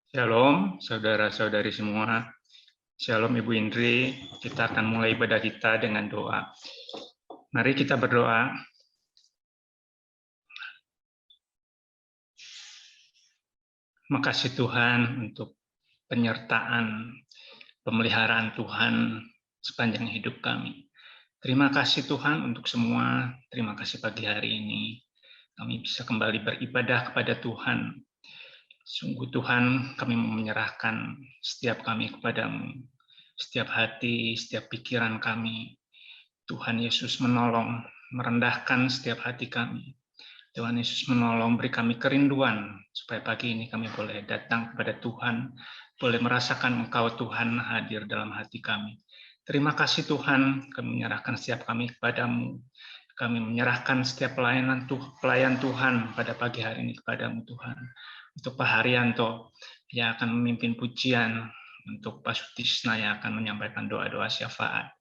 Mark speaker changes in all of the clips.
Speaker 1: Shalom, saudara-saudari semua. Shalom Ibu Indri. Kita akan mulai ibadah kita dengan doa. Mari kita berdoa. Makasih Tuhan untuk penyertaan, pemeliharaan Tuhan sepanjang hidup kami. Terima kasih Tuhan untuk semua. Terima kasih pagi hari ini. Kami bisa kembali beribadah kepada Tuhan. Sungguh Tuhan, kami mau menyerahkan setiap kami kepadamu. Setiap hati, setiap pikiran kami. Tuhan Yesus menolong, merendahkan setiap hati kami. Tuhan Yesus menolong, beri kami kerinduan, supaya pagi ini kami boleh datang kepada Tuhan, boleh merasakan Engkau Tuhan hadir dalam hati kami. Terima kasih Tuhan, kami menyerahkan setiap kami kepadamu. Kami menyerahkan setiap pelayan Tuhan pada pagi hari ini kepadamu Tuhan. Untuk Pak Haryanto yang akan memimpin pujian, untuk Pak Sutisna yang akan menyampaikan doa-doa syafaat.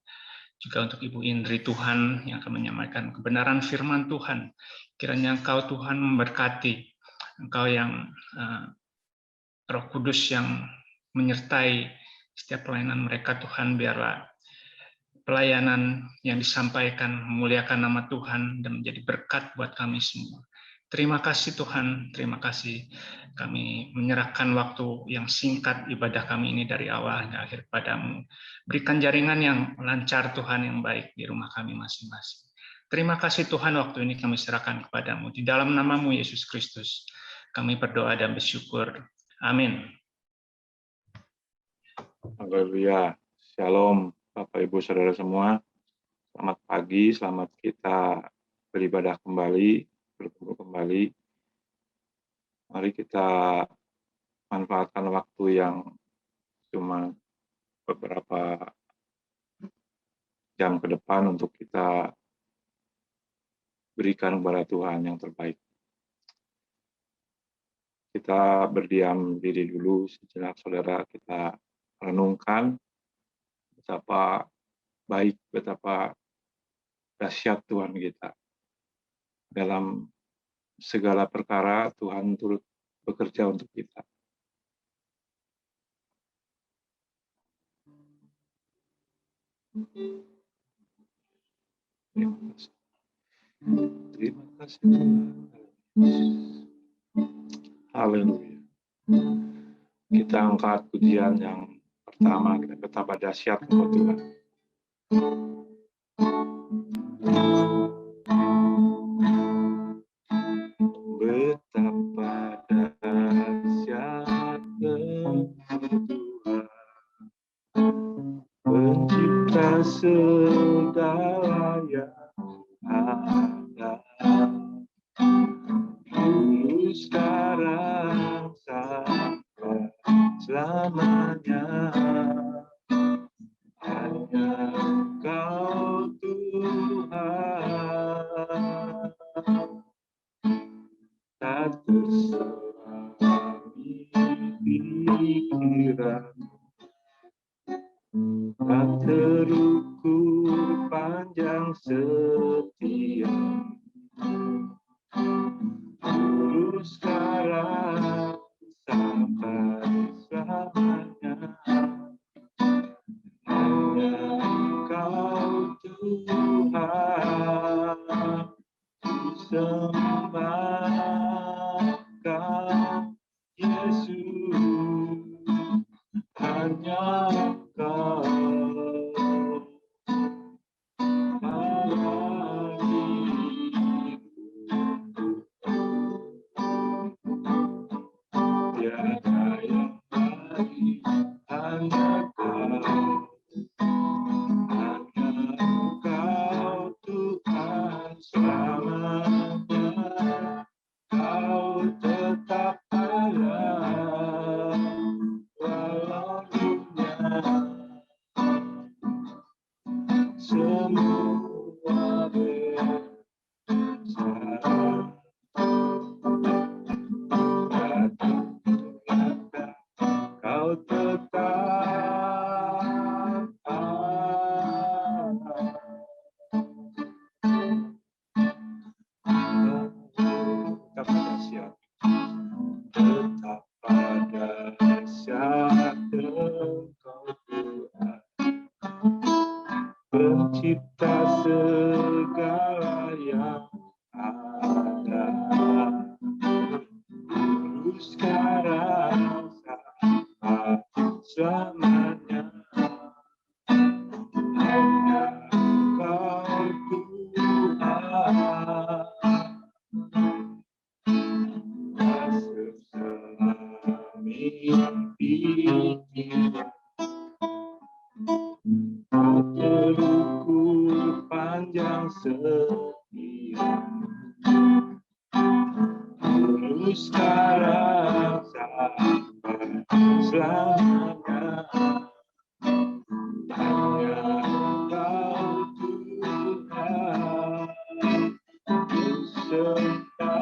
Speaker 1: Juga untuk Ibu Indri Tuhan yang akan menyampaikan kebenaran firman Tuhan. Kiranya Engkau Tuhan memberkati, Engkau yang Roh Kudus yang menyertai setiap pelayanan mereka Tuhan, biarlah pelayanan yang disampaikan memuliakan nama Tuhan dan menjadi berkat buat kami semua. Terima kasih Tuhan, terima kasih. Kami menyerahkan waktu yang singkat ibadah kami ini dari awal dan akhir padamu. Berikan jaringan yang lancar Tuhan, yang baik di rumah kami masing-masing. Terima kasih Tuhan, waktu ini kami serahkan kepadamu. Di dalam namamu Yesus Kristus, kami berdoa dan bersyukur. Amin.
Speaker 2: Haleluya. Shalom Bapak Ibu Saudara semua. Selamat pagi, selamat kita beribadah kembali, berkumpul kembali. Mari kita manfaatkan waktu yang cuma beberapa jam ke depan untuk kita berikan kepada Tuhan yang terbaik. Kita berdiam diri dulu sejenak, saudara. Kita renungkan betapa baik, betapa dahsyat Tuhan kita. Dalam segala perkara Tuhan turut bekerja untuk kita. Terima kasih Tuhan. Haleluya. Kita angkat pujian yang pertama, kita betapa dahsyat Engkau Tuhan. Betapa dahsyat Engkau Tuhan, pencipta segala yang ada, dulu sekarang sampai selamanya. Hanya Engkau Tuhan, tak terselami pikiran, tak terukur panjang setia, dulu sekarang sampai selamanya. Hanya Engkau Tuhan, ku sembah Kau Yesus, hanya Engkau Allah hidupku, tiada yang lain, hanya Kau. Hanya Engkau Tuhan selamanya, Kau tetap sekarang sampai selamanya. Hanya Engkau Tuhan, kusembah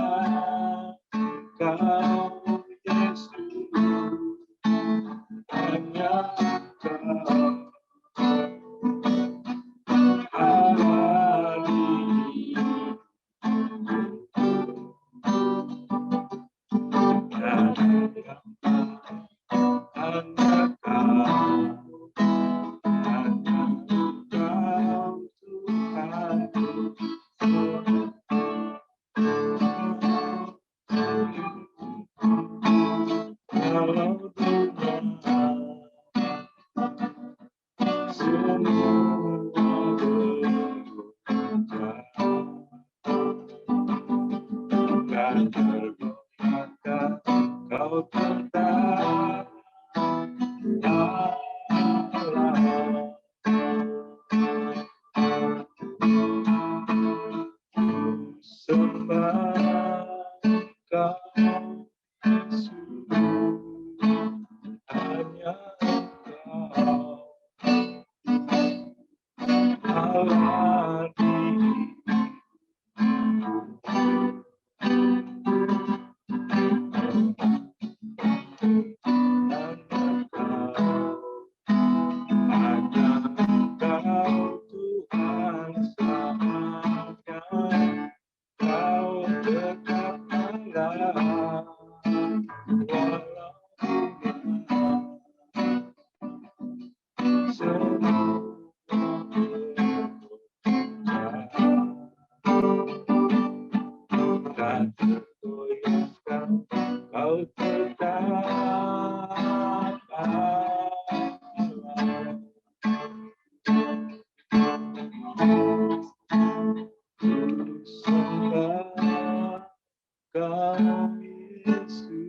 Speaker 2: Kau Yesus,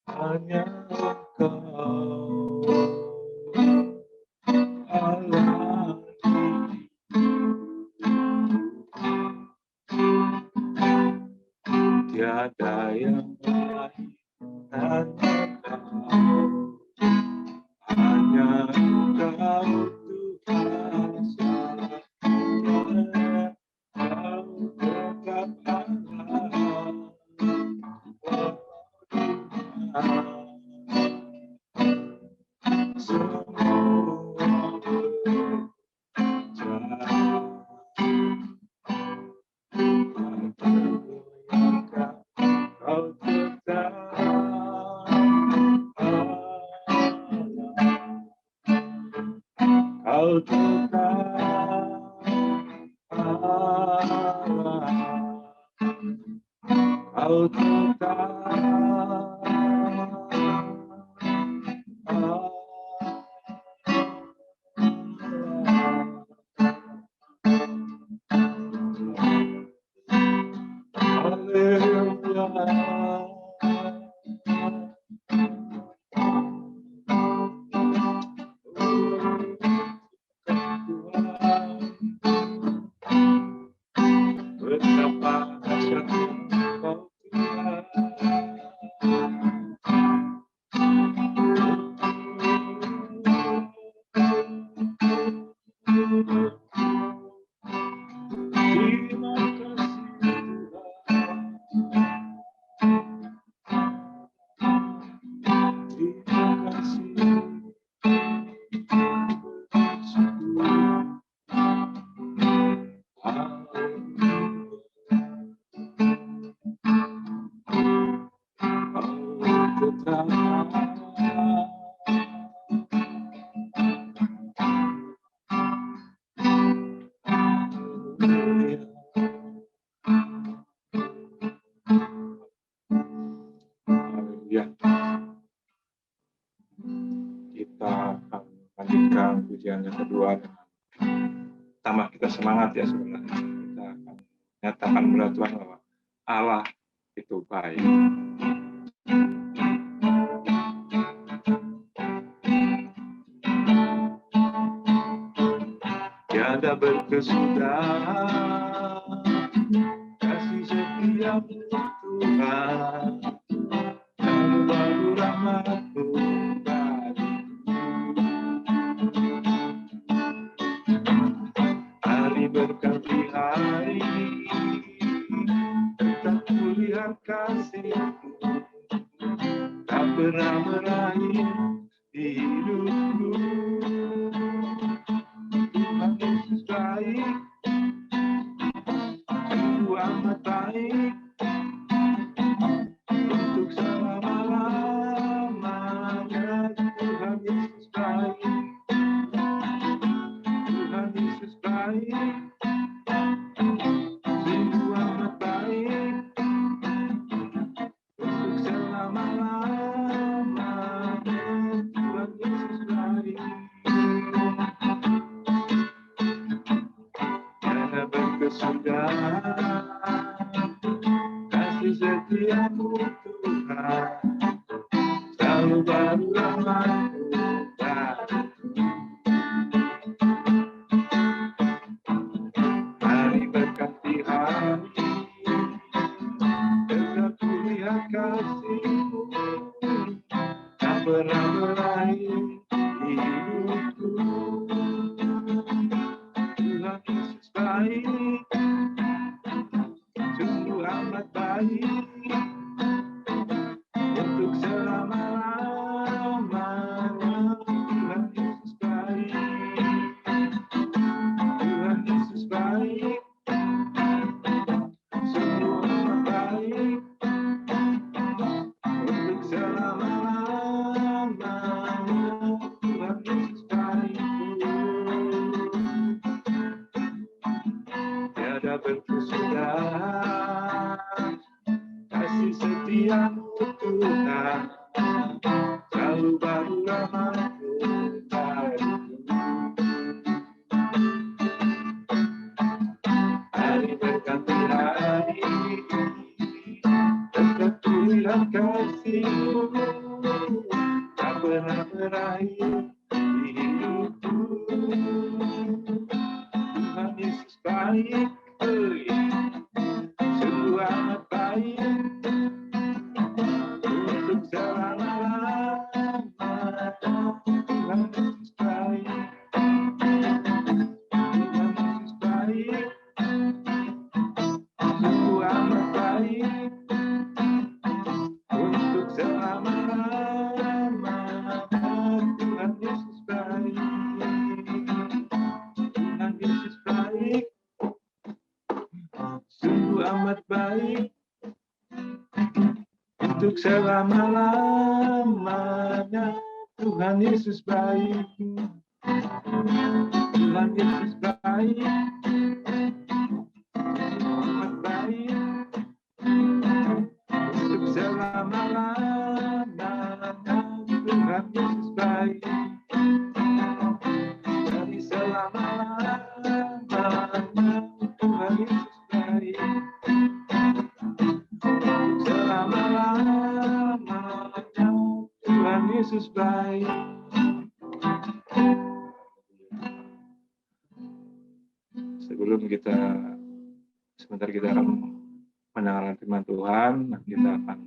Speaker 2: hanya Engkau tiada yang lain, hanya Engkau Tuhan Kau tetap Allah, Kau tetap Allah, Kau tetap Allah. Betapa dahsyat Engkau Tuhan. Terima kasih Tuhan. Terima kasih. Haleluya. Kita akan lanjutkan pujian yang kedua. Tambah kita semangat ya sebenarnya. Kita akan nyatakan kepada Tuhan bahwa Allah itu baik. Tiada berkesudahan kasih setiamu Tuhan. Tuhan, selalu baru rahmat-Mu bagiku. Hari berganti hari, tetap kulihat kasih-Mu, tak pernah berakhir di hidupku. Tuhan Yesus baik, sungguh amat baik, untuk selama-lamanya. Tuhan Yesus baik, Tuhan Yesus baik, sungguh amat baik, untuk selama-lamanya. Tuhan Yesus baik. Tiada berkesudahan kasih setia-Mu Tuhan, selalu baru rahmat-Mu bagiku. Hari berganti hari, tetap kulihat kasih-Mu, tak pernah berakhir di hidupku. Tuhan Yesus baik, sungguh amat baik, untuk selama-lamanya. Tuhan Yesus baik, Tuhan Yesus baik, sungguh amat baik, untuk selama-lamanya. Tuhan Yesus baik. Tiada berkesudahan kasih setia-Mu Tuhan, selalu baru rahmat-Mu bagiku. Hari berganti hari, tetap kulihat kasih-Mu, tak pernah berakhir di hidupku. Tuhan Yesus baik, sungguh amat baik, untuk selama-lamanya. Tuhan Yesus baik, Tuhan Yesus baik, sungguh amat baik, untuk selama-lamanya. Tuhan Yesus baik, Tuhan Yesus baik, sungguh amat baik, untuk selama-lamanya. Tuhan Yesus baik, Tuhan Yesus baik, amat baik, untuk selama-lamanya. Tuhan Yesus baik, dari selama-lamanya. Tuhan Yesus baik, selama-lamanya. Tuhan Yesus baik. Sebelum sebentar kita akan mendengarkan firman Tuhan, dan kita akan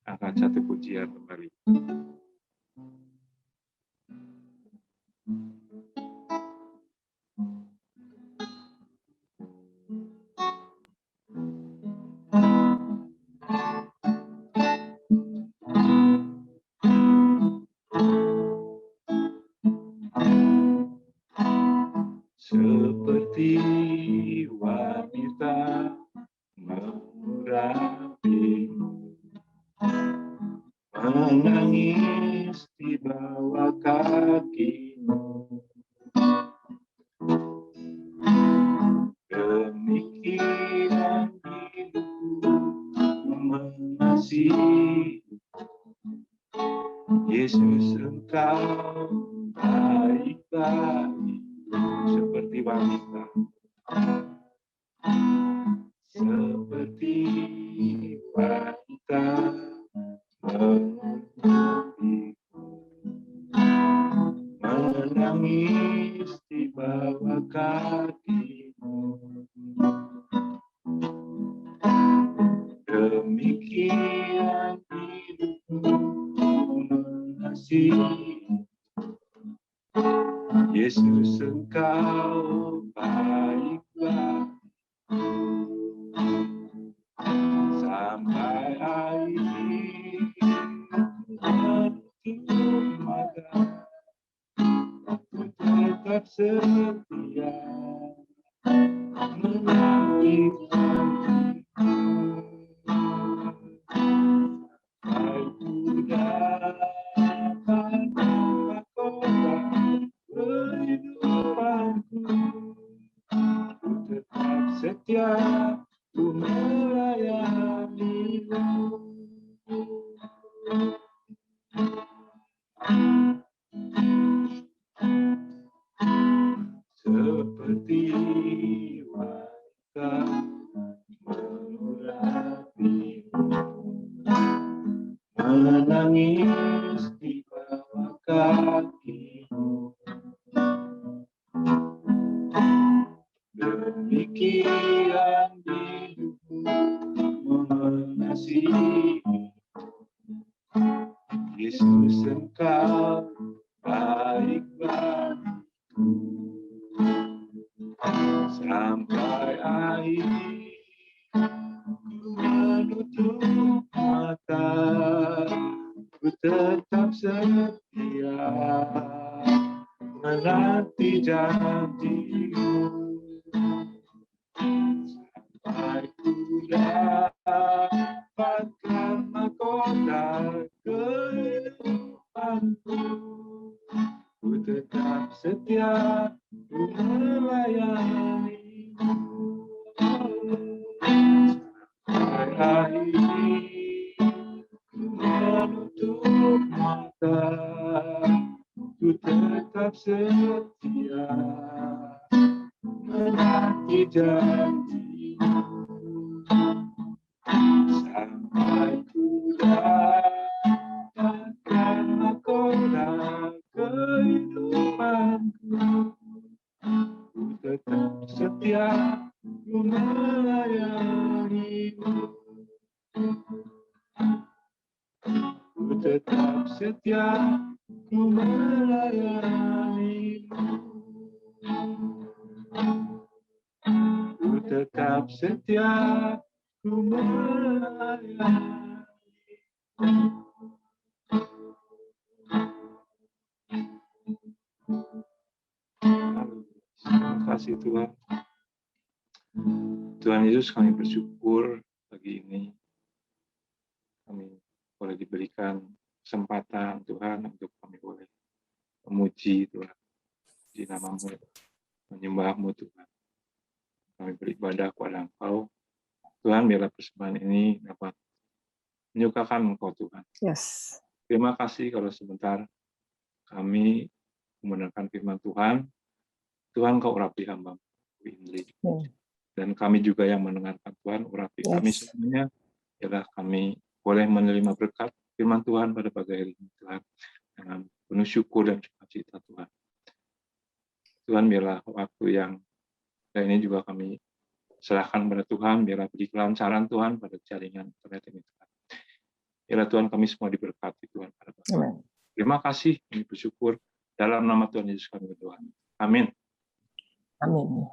Speaker 2: angkat satu pujian kembali. Seperti wanita merapimu, menangis di bawah kaki-Mu, demikian hidupku mengasihi Yesus. Engkau baik-baik, seperti wanita, seperti wanita menangis di bawah kaki-Mu, janji, Yesus Engkau baiklah sampai akhir menutup mata, tetap setia menanti janjimu. Sampai ku dapat mahkota kehidupanku, ku tetap setia, ku melayanimu. Seperti wanita mengurapimu, menangis di bawah kakimu. Demikian hidupmu mengasihi Yesus Engkau baiklah sampai akhir ku menutup mata, ku tetap setia menanti janjimu. Sampai ku dapatkan mahkota kehidupanku, ku tetap setia, ku melayanimu. Sampai akhir ku menutup mata, ku tetap setia menanti janjimu. Sampai ku dapatkan mahkota kehidupanku, ku tetap setia, ku melayanimu. Ku tetap setia, ku melayanimu. Ku tetap setia, ku melayanimu. Terima kasih Tuhan. Tuhan Yesus, kami bersyukur pagi ini kami boleh diberikan kesempatan Tuhan untuk kami boleh memuji Tuhan, di nama-Mu, menyembah-Mu Tuhan. Kami beribadah kepada Engkau. Tuhan, biarlah persembahan ini dapat menyukakan Engkau Tuhan.
Speaker 3: Yes.
Speaker 2: Terima kasih kalau sebentar kami mendengarkan firman Tuhan. Tuhan, Kau urapi hamba-Mu, Indri. Dan kami juga yang mendengarkan Tuhan, urapi kami semuanya. Biarlah kami boleh menerima berkat firman Tuhan pada pagi hari ini Tuhan, dengan penuh syukur dan sukacita Tuhan. Tuhan, biarlah waktu yang ini juga kami serahkan pada Tuhan, biarlah beri kelancaran Tuhan pada jaringan internet ini Tuhan. Biarlah Tuhan kami semua diberkati Tuhan pada pagi. Terima kasih, kami bersyukur dalam nama Tuhan Yesus kami berdoa. Amin.
Speaker 3: Amin.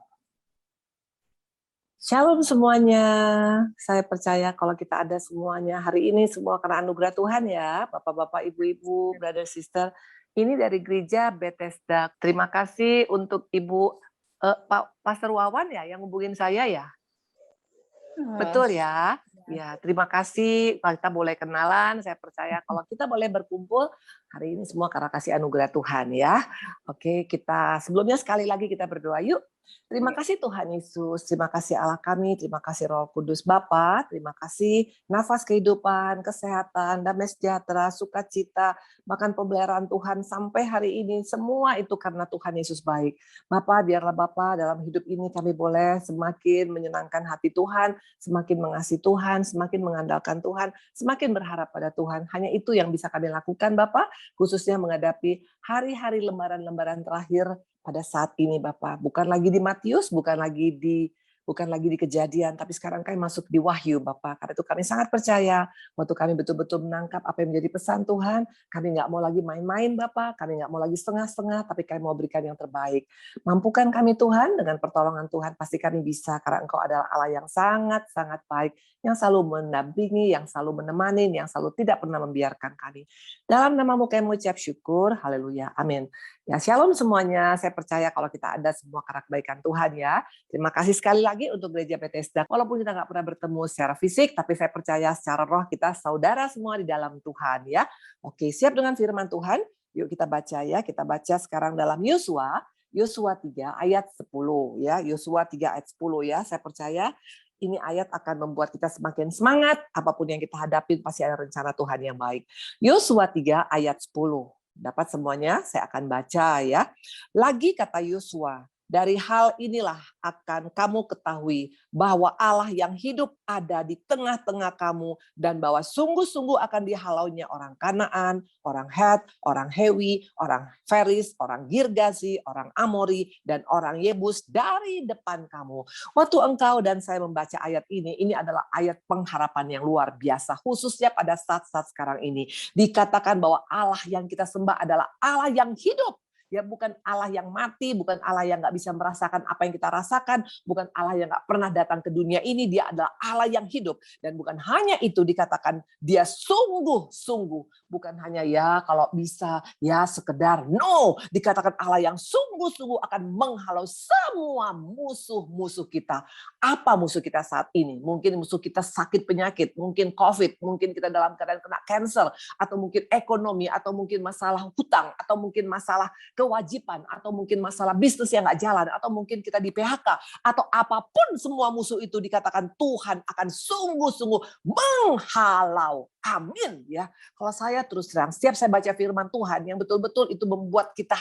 Speaker 3: Shalom semuanya. Saya percaya kalau kita ada semuanya hari ini semua karena anugerah Tuhan ya, Bapak-bapak, Ibu-ibu, brother sister. Ini dari gereja Bethesda. Terima kasih untuk Ibu Pak Pastor Wawan ya yang hubungin saya ya. Betul ya. Ya, terima kasih kalau kita boleh kenalan. Saya percaya kalau kita boleh berkumpul hari ini semua karena kasih anugerah Tuhan ya. Oke, kita sebelumnya sekali lagi kita berdoa yuk. Terima kasih Tuhan Yesus, terima kasih Allah kami, terima kasih Roh Kudus Bapa, terima kasih nafas kehidupan, kesehatan, damai sejahtera, sukacita, bahkan pemeliharaan Tuhan sampai hari ini, semua itu karena Tuhan Yesus baik. Bapa, biarlah Bapa dalam hidup ini kami boleh semakin menyenangkan hati Tuhan, semakin mengasihi Tuhan, semakin mengandalkan Tuhan, semakin berharap pada Tuhan. Hanya itu yang bisa kami lakukan Bapa, khususnya menghadapi hari-hari lembaran-lembaran terakhir pada saat ini Bapak. Bukan lagi di Matius, bukan lagi di bukan lagi di Kejadian, tapi sekarang kami masuk di Wahyu, Bapak. Karena itu kami sangat percaya, waktu kami betul-betul menangkap apa yang menjadi pesan Tuhan, kami nggak mau lagi main-main, Bapak. Kami nggak mau lagi setengah-setengah, tapi kami mau berikan yang terbaik. Mampukan kami Tuhan, dengan pertolongan Tuhan pasti kami bisa, karena Engkau adalah Allah yang sangat-sangat baik, yang selalu mendampingi, yang selalu menemani, yang selalu tidak pernah membiarkan kami. Dalam namamu kami mengucap syukur, haleluya, amin. Ya, shalom semuanya. Saya percaya kalau kita ada semua karena kebaikan Tuhan ya. Terima kasih sekali lagi untuk Gereja Bethesda. Walaupun kita nggak pernah bertemu secara fisik, tapi saya percaya secara roh kita saudara semua di dalam Tuhan ya. Oke, siap dengan firman Tuhan? Yuk kita baca ya. Kita baca sekarang dalam Yosua 3 ayat 10 ya. Yosua 3 ayat 10 ya. Saya percaya ini ayat akan membuat kita semakin semangat. Apapun yang kita hadapi pasti ada rencana Tuhan yang baik. Yosua 3 ayat 10. Dapat semuanya? Saya akan baca ya. Lagi kata Yosua, dari hal inilah akan kamu ketahui bahwa Allah yang hidup ada di tengah-tengah kamu dan bahwa sungguh-sungguh akan dihalaunya orang Kanaan, orang Het, orang Hewi, orang Feris, orang Girgazi, orang Amori, dan orang Yebus dari depan kamu. Waktu engkau dan saya membaca ayat ini adalah ayat pengharapan yang luar biasa, khususnya pada saat-saat sekarang ini. Dikatakan bahwa Allah yang kita sembah adalah Allah yang hidup. Ya, bukan Allah yang mati, bukan Allah yang nggak bisa merasakan apa yang kita rasakan, bukan Allah yang nggak pernah datang ke dunia ini, dia adalah Allah yang hidup. Dan bukan hanya itu, dikatakan dia sungguh-sungguh, bukan hanya ya kalau bisa, ya sekedar, no, dikatakan Allah yang sungguh-sungguh akan menghalau semua musuh-musuh kita. Apa musuh kita saat ini? Mungkin musuh kita sakit penyakit, mungkin COVID, mungkin kita dalam keadaan kena cancer, atau mungkin ekonomi, atau mungkin masalah hutang, atau mungkin masalah kewajiban, atau mungkin masalah bisnis yang nggak jalan, atau mungkin kita di PHK, atau apapun semua musuh itu, dikatakan Tuhan akan sungguh-sungguh menghalau. Amin ya. Kalau saya terus terang, setiap saya baca firman Tuhan yang betul-betul itu membuat kita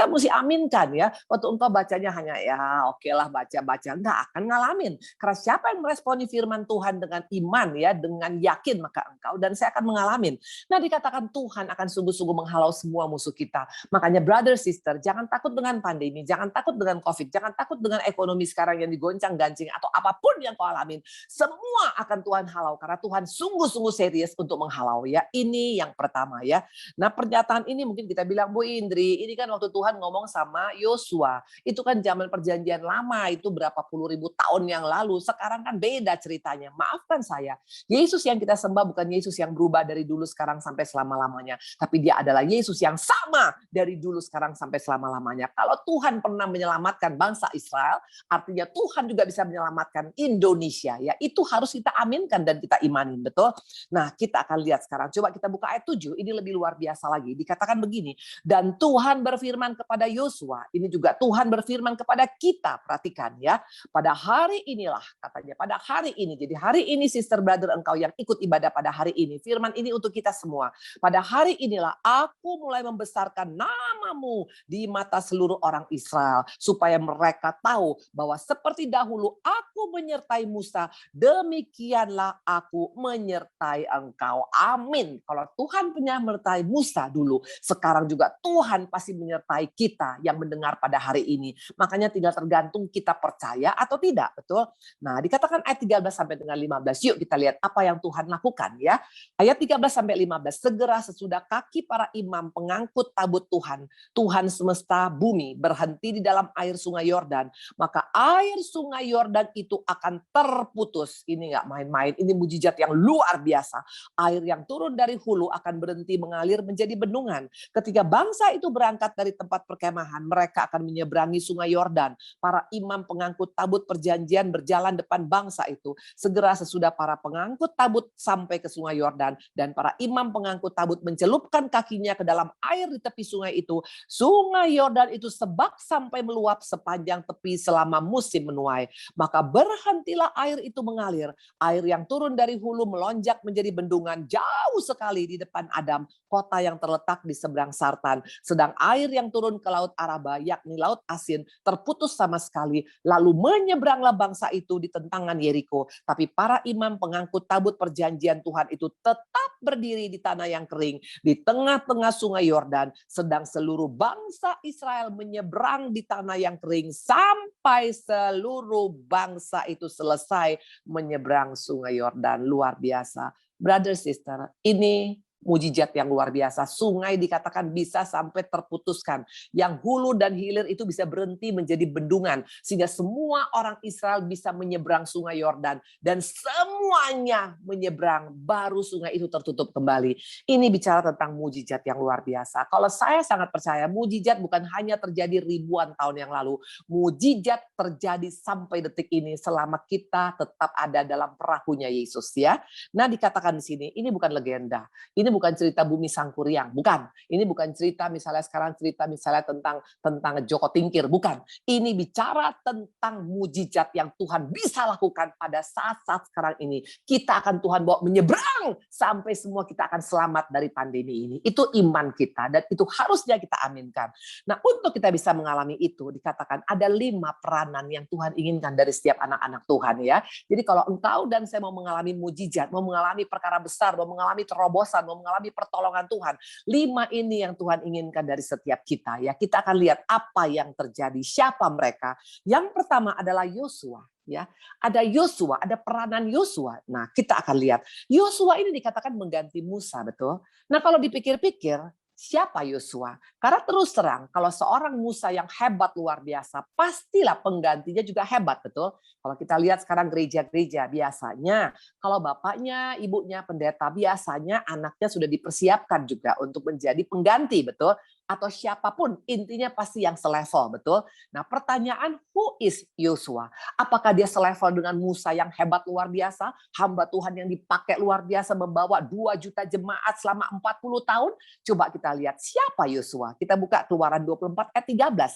Speaker 3: mesti aminkan ya. Waktu engkau bacanya hanya ya oke lah baca-baca, nggak akan ngalamin. Karena siapa yang meresponi firman Tuhan dengan iman ya, dengan yakin, maka engkau dan saya akan mengalamin. Nah, dikatakan Tuhan akan sungguh-sungguh menghalau semua musuh kita. Makanya brother sister, jangan takut dengan pandemi, jangan takut dengan COVID, jangan takut dengan ekonomi sekarang yang digoncang-gancing atau apapun yang kau alamin. Semua akan Tuhan halau karena Tuhan sungguh-sungguh serius untuk menghalau ya. Ini yang pertama ya. Nah, pernyataan ini mungkin kita bilang, Bu Indri, ini kan waktu Tuhan ngomong sama Yosua. Itu kan zaman perjanjian lama, itu berapa puluh ribu tahun yang lalu. Sekarang kan beda ceritanya. Maafkan saya. Yesus yang kita sembah bukan Yesus yang berubah dari dulu sekarang sampai selama-lamanya. Tapi dia adalah Yesus yang sama dari dulu sekarang sampai selama-lamanya. Kalau Tuhan pernah menyelamatkan bangsa Israel, artinya Tuhan juga bisa menyelamatkan Indonesia. Ya, itu harus kita aminkan dan kita imanin, betul? Nah, kita akan lihat sekarang. Coba kita buka ayat 7. Ini lebih luar biasa lagi. Dikatakan begini. Dan Tuhan berfirman kepada Yosua. Ini juga Tuhan berfirman kepada kita. Perhatikan ya. Pada hari inilah katanya. Pada hari ini. Jadi hari ini sister brother engkau yang ikut ibadah pada hari ini. Firman ini untuk kita semua. Pada hari inilah aku mulai membesarkan namamu di mata seluruh orang Israel. Supaya mereka tahu bahwa seperti dahulu aku menyertai Musa. Demikianlah aku menyertai engkau. Amin. Kalau Tuhan menyertai Musa dulu, sekarang juga Tuhan pasti menyertai kita yang mendengar pada hari ini. Makanya tinggal tergantung kita percaya atau tidak, betul? Nah, dikatakan ayat 13 sampai dengan 15. Yuk kita lihat apa yang Tuhan lakukan ya. Ayat 13 sampai 15. Segera sesudah kaki para imam pengangkut tabut Tuhan, Tuhan semesta bumi berhenti di dalam air sungai Yordan, maka air sungai Yordan itu akan terputus. Ini nggak main-main, ini mujizat yang luar biasa. Air yang turun dari hulu akan berhenti mengalir menjadi bendungan. Ketika bangsa itu berangkat dari tempat perkemahan, mereka akan menyeberangi sungai Yordan. Para imam pengangkut tabut perjanjian berjalan depan bangsa itu. Segera sesudah para pengangkut tabut sampai ke sungai Yordan dan para imam pengangkut tabut mencelupkan kakinya ke dalam air di tepi sungai itu, sungai Yordan itu sebak sampai meluap sepanjang tepi selama musim menuai. Maka berhentilah air itu mengalir. Air yang turun dari hulu melonjak menjadi bendungan bendungan jauh sekali di depan Adam, kota yang terletak di seberang Sartan. Sedang air yang turun ke Laut Araba, yakni Laut Asin, terputus sama sekali. Lalu menyeberanglah bangsa itu di tentangan Yeriko. Tapi para imam pengangkut tabut perjanjian Tuhan itu tetap berdiri di tanah yang kering, di tengah-tengah sungai Yordan. Sedang seluruh bangsa Israel menyeberang di tanah yang kering sampai seluruh bangsa itu selesai menyeberang sungai Yordan. Luar biasa. Brother, sister, ini mujizat yang luar biasa. Sungai dikatakan bisa sampai terputuskan. Yang hulu dan hilir itu bisa berhenti menjadi bendungan. Sehingga semua orang Israel bisa menyeberang sungai Yordan. Dan semuanya menyeberang, baru sungai itu tertutup kembali. Ini bicara tentang mujizat yang luar biasa. Kalau saya sangat percaya, mujizat bukan hanya terjadi ribuan tahun yang lalu. Mujizat terjadi sampai detik ini selama kita tetap ada dalam perahunya Yesus, ya. Nah, dikatakan di sini, ini bukan legenda. Ini bukan cerita bumi sangkuriang, bukan. Ini bukan cerita misalnya sekarang tentang Joko Tingkir, bukan. Ini bicara tentang mujizat yang Tuhan bisa lakukan pada saat-saat sekarang ini. Kita akan Tuhan bawa menyeberang sampai semua kita akan selamat dari pandemi ini. Itu iman kita dan itu harusnya kita aminkan. Nah, untuk kita bisa mengalami itu, dikatakan ada 5 peranan yang Tuhan inginkan dari setiap anak-anak Tuhan, ya. Jadi kalau engkau dan saya mau mengalami mujizat, mau mengalami perkara besar, mau mengalami terobosan, mau mengalami pertolongan Tuhan, 5 ini yang Tuhan inginkan dari setiap kita, ya. Kita akan lihat apa yang terjadi, siapa mereka. Yang pertama adalah Yosua, ya. Ada Yosua, ada peranan Yosua. Nah, kita akan lihat Yosua ini dikatakan mengganti Musa, betul. Nah, kalau dipikir-pikir, siapa Yosua? Karena terus terang, kalau seorang Musa yang hebat luar biasa, pastilah penggantinya juga hebat, betul? Kalau kita lihat sekarang gereja-gereja, biasanya kalau bapaknya, ibunya pendeta, biasanya anaknya sudah dipersiapkan juga untuk menjadi pengganti, betul? Atau siapapun, intinya pasti yang selevel, betul? Nah, pertanyaan, who is Yosua? Apakah dia selevel dengan Musa yang hebat luar biasa? Hamba Tuhan yang dipakai luar biasa membawa 2 juta jemaat selama 40 tahun? Coba kita lihat siapa Yosua. Kita buka Keluaran 24 ayat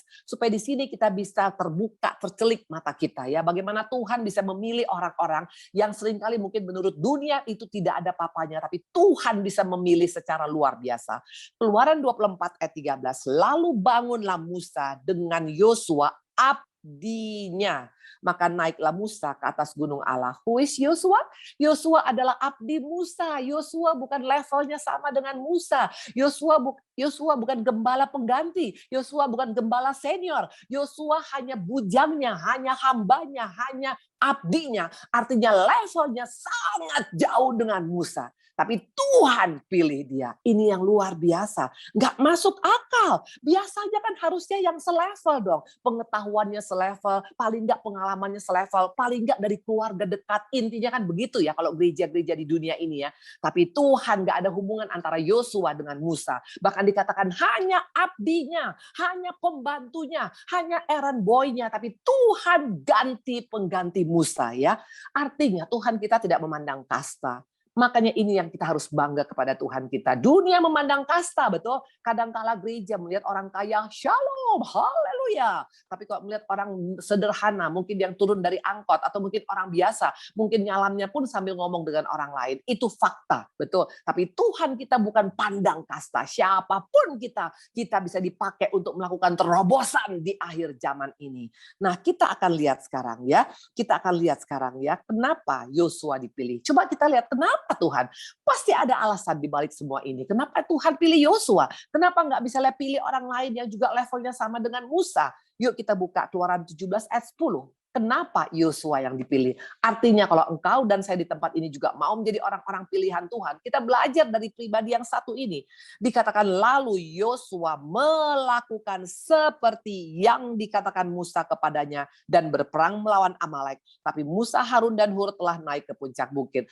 Speaker 3: 13 supaya di sini kita bisa terbuka, tercelik mata kita, ya. Bagaimana Tuhan bisa memilih orang-orang yang seringkali mungkin menurut dunia itu tidak ada papanya, tapi Tuhan bisa memilih secara luar biasa. Keluaran 24 ayat 13, lalu bangunlah Musa dengan Yosua abdinya. Maka naiklah Musa ke atas gunung Allah. Who is Yosua? Yosua adalah abdi Musa. Yosua bukan levelnya sama dengan Musa. Yosua bukan gembala pengganti. Yosua bukan gembala senior. Yosua hanya bujangnya, hanya hambanya, hanya abdinya. Artinya levelnya sangat jauh dengan Musa. Tapi Tuhan pilih dia. Ini yang luar biasa. Nggak masuk akal. Biasanya kan harusnya yang selevel dong. Pengetahuannya selevel, paling nggak pengalamannya selevel, paling nggak dari keluarga dekat. Intinya kan begitu ya kalau gereja-gereja di dunia ini, ya. Tapi Tuhan nggak ada hubungan antara Yosua dengan Musa. Bahkan dikatakan hanya abdinya, hanya pembantunya, hanya errand boy-nya. Tapi Tuhan ganti pengganti Musa, ya. Artinya Tuhan kita tidak memandang kasta. Makanya ini yang kita harus bangga kepada Tuhan kita. Dunia memandang kasta, betul? Kadangkala gereja melihat orang kaya, shalom, haleluya. Tapi kalau melihat orang sederhana, mungkin yang turun dari angkot, atau mungkin orang biasa, mungkin nyalamnya pun sambil ngomong dengan orang lain. Itu fakta, betul? Tapi Tuhan kita bukan pandang kasta. Siapapun kita bisa dipakai untuk melakukan terobosan di akhir zaman ini. Nah, kita akan lihat sekarang, ya. Kita akan lihat sekarang, ya. Kenapa Yosua dipilih? Coba kita lihat kenapa Tuhan. Pasti ada alasan di balik semua ini. Kenapa Tuhan pilih Yosua? Kenapa nggak bisa pilih orang lain yang juga levelnya sama dengan Musa? Yuk kita buka Keluaran 17 ayat 10. Kenapa Yosua yang dipilih? Artinya kalau engkau dan saya di tempat ini juga mau menjadi orang-orang pilihan Tuhan, kita belajar dari pribadi yang satu ini. Dikatakan lalu Yosua melakukan seperti yang dikatakan Musa kepadanya dan berperang melawan Amalek. Tapi Musa, Harun dan Hur telah naik ke puncak bukit.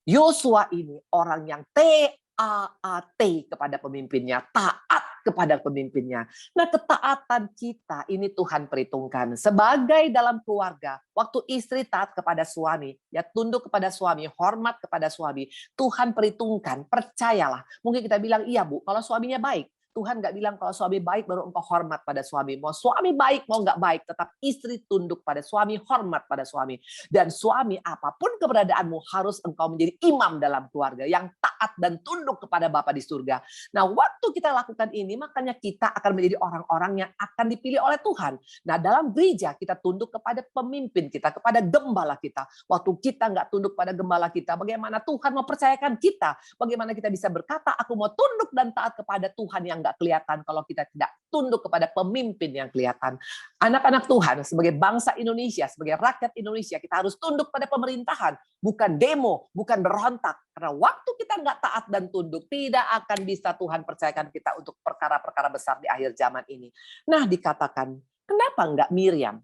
Speaker 3: Yosua ini orang yang taat kepada pemimpinnya, taat kepada pemimpinnya. Nah, ketaatan kita ini Tuhan perhitungkan. Sebagai dalam keluarga, waktu istri taat kepada suami, ya tunduk kepada suami, hormat kepada suami, Tuhan perhitungkan, percayalah. Mungkin kita bilang, iya Bu, kalau suaminya baik, Tuhan nggak bilang kalau suami baik baru engkau hormat pada suami. Mau suami baik mau nggak baik, tetap istri tunduk pada suami, hormat pada suami. Dan suami, apapun keberadaanmu, harus engkau menjadi imam dalam keluarga yang taat dan tunduk kepada Bapa di surga. Nah, waktu kita lakukan ini, makanya kita akan menjadi orang-orang yang akan dipilih oleh Tuhan. Nah, dalam gereja kita tunduk kepada pemimpin kita, kepada gembala kita. Waktu kita nggak tunduk pada gembala kita, bagaimana Tuhan mempercayakan kita? Bagaimana kita bisa berkata, aku mau tunduk dan taat kepada Tuhan yang nggak kelihatan kalau kita tidak tunduk kepada pemimpin yang kelihatan. Anak-anak Tuhan, sebagai bangsa Indonesia, sebagai rakyat Indonesia, kita harus tunduk pada pemerintahan, bukan demo, bukan berontak. Karena waktu kita nggak taat dan tunduk, tidak akan bisa Tuhan percayakan kita untuk perkara-perkara besar di akhir zaman ini. Nah, dikatakan, kenapa nggak Miriam?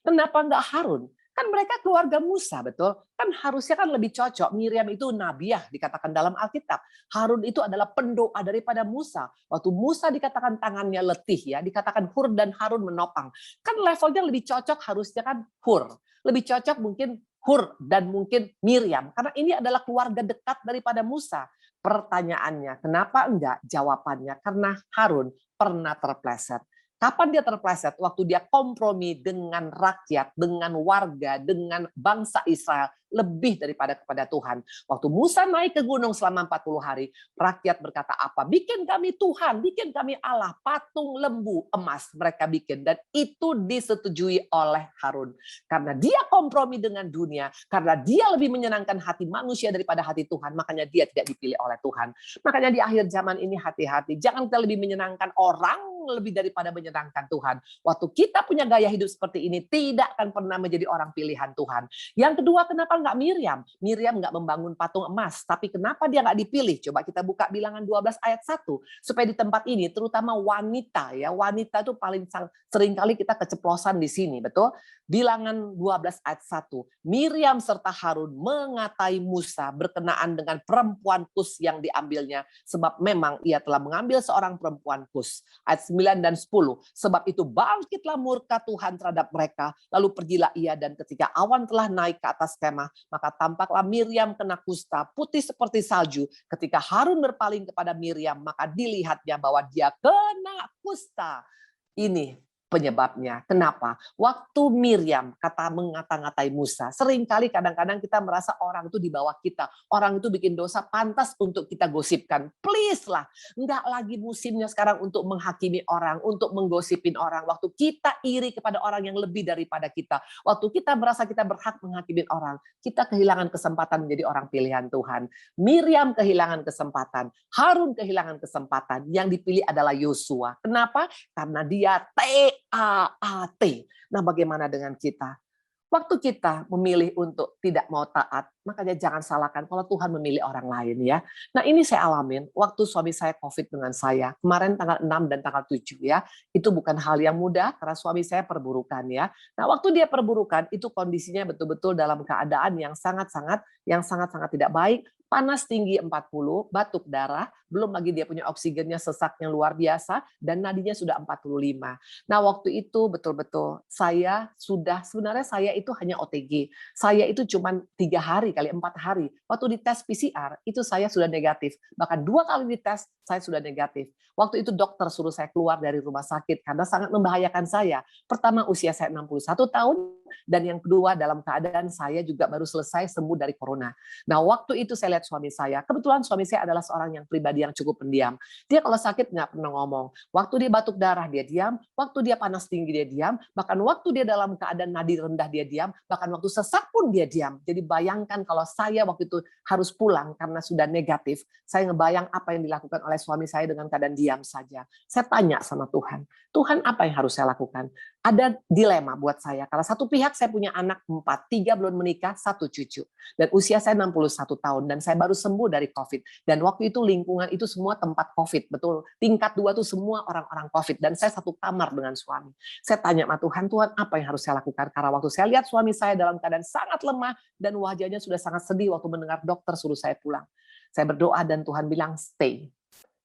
Speaker 3: Kenapa nggak Harun? Kan mereka keluarga Musa, betul? Kan harusnya kan lebih cocok. Miriam itu nabiah dikatakan dalam Alkitab. Harun itu adalah pendoa daripada Musa. Waktu Musa dikatakan tangannya letih, ya, dikatakan Hur dan Harun menopang. Kan levelnya lebih cocok harusnya kan Hur. Lebih cocok mungkin Hur dan mungkin Miriam. Karena ini adalah keluarga dekat daripada Musa. Pertanyaannya, kenapa enggak? Jawabannya, karena Harun pernah terpleset. Kapan dia terpleset? Waktu dia kompromi dengan rakyat, dengan warga, dengan bangsa Israel, lebih daripada kepada Tuhan. Waktu Musa naik ke gunung selama 40 hari, rakyat berkata apa? Bikin kami Tuhan, bikin kami Allah, patung lembu emas mereka bikin. Dan itu disetujui oleh Harun. Karena dia kompromi dengan dunia, karena dia lebih menyenangkan hati manusia daripada hati Tuhan, makanya dia tidak dipilih oleh Tuhan. Makanya di akhir zaman ini hati-hati, jangan kita lebih menyenangkan orang lebih daripada menyenangkan Tuhan. Waktu kita punya gaya hidup seperti ini, tidak akan pernah menjadi orang pilihan Tuhan. Yang kedua, kenapa nggak Miriam? Miriam nggak membangun patung emas, tapi kenapa dia nggak dipilih? Coba kita buka Bilangan 12 ayat 1. Supaya di tempat ini, terutama wanita, ya, wanita itu paling sering kali kita keceplosan di sini, betul? Bilangan 12 ayat 1. Miriam serta Harun mengatai Musa berkenaan dengan perempuan Kus yang diambilnya, sebab memang ia telah mengambil seorang perempuan Kus. Ayat 9 dan 10. Sebab itu bangkitlah murka Tuhan terhadap mereka, lalu pergilah ia, dan ketika awan telah naik ke atas kemah, maka tampaklah Miriam kena kusta, putih seperti salju. Ketika Harun berpaling kepada Miriam, maka dilihatnya bahwa dia kena kusta. Ini penyebabnya. Kenapa? Waktu Miriam mengata-ngatai Musa, seringkali kadang-kadang kita merasa orang itu di bawah kita. Orang itu bikin dosa, pantas untuk kita gosipkan. Please lah, enggak lagi musimnya sekarang untuk menghakimi orang, untuk menggosipin orang. Waktu kita iri kepada orang yang lebih daripada kita, waktu kita merasa kita berhak menghakimi orang, kita kehilangan kesempatan menjadi orang pilihan Tuhan. Miriam kehilangan kesempatan, Harun kehilangan kesempatan. Yang dipilih adalah Yosua. Kenapa? Karena dia taat. Nah, bagaimana dengan kita? Waktu kita memilih untuk tidak mau taat, makanya jangan salahkan kalau Tuhan memilih orang lain, ya. Nah, ini saya alamin waktu suami saya COVID dengan saya. Kemarin tanggal 6 dan tanggal 7, ya. Itu bukan hal yang mudah karena suami saya perburukan, ya. Nah, waktu dia perburukan itu kondisinya betul-betul dalam keadaan yang sangat-sangat tidak baik. Panas tinggi 40, batuk darah, belum lagi dia punya oksigennya sesak yang luar biasa, dan nadinya sudah 45. Nah, waktu itu betul-betul sebenarnya saya itu hanya OTG. Saya itu cuma 3 hari kali 4 hari. Waktu dites PCR, itu saya sudah negatif. Bahkan 2 kali dites, saya sudah negatif. Waktu itu dokter suruh saya keluar dari rumah sakit karena sangat membahayakan saya. Pertama, usia saya 61 tahun, dan yang kedua dalam keadaan saya juga baru selesai sembuh dari corona. Nah, waktu itu saya lihat suami saya. Kebetulan suami saya adalah seorang yang pribadi yang cukup pendiam. Dia kalau sakit nggak pernah ngomong. Waktu dia batuk darah dia diam, waktu dia panas tinggi dia diam, bahkan waktu dia dalam keadaan nadi rendah dia diam, bahkan waktu sesak pun dia diam. Jadi bayangkan kalau saya waktu itu harus pulang karena sudah negatif, saya ngebayang apa yang dilakukan oleh suami saya dengan keadaan diam saja. Saya tanya sama Tuhan, Tuhan apa yang harus saya lakukan? Ada dilema buat saya. Karena satu pihak saya punya anak 4, 3 belum menikah, 1 cucu. Dan usia saya 61 tahun, dan saya baru sembuh dari COVID. Dan waktu itu lingkungan itu semua tempat COVID, betul. Tingkat 2 itu semua orang-orang COVID. Dan saya satu kamar dengan suami. Saya tanya sama Tuhan, Tuhan apa yang harus saya lakukan? Karena waktu saya lihat suami saya dalam keadaan sangat lemah, dan wajahnya sudah sangat sedih waktu mendengar dokter suruh saya pulang. Saya berdoa dan Tuhan bilang, stay.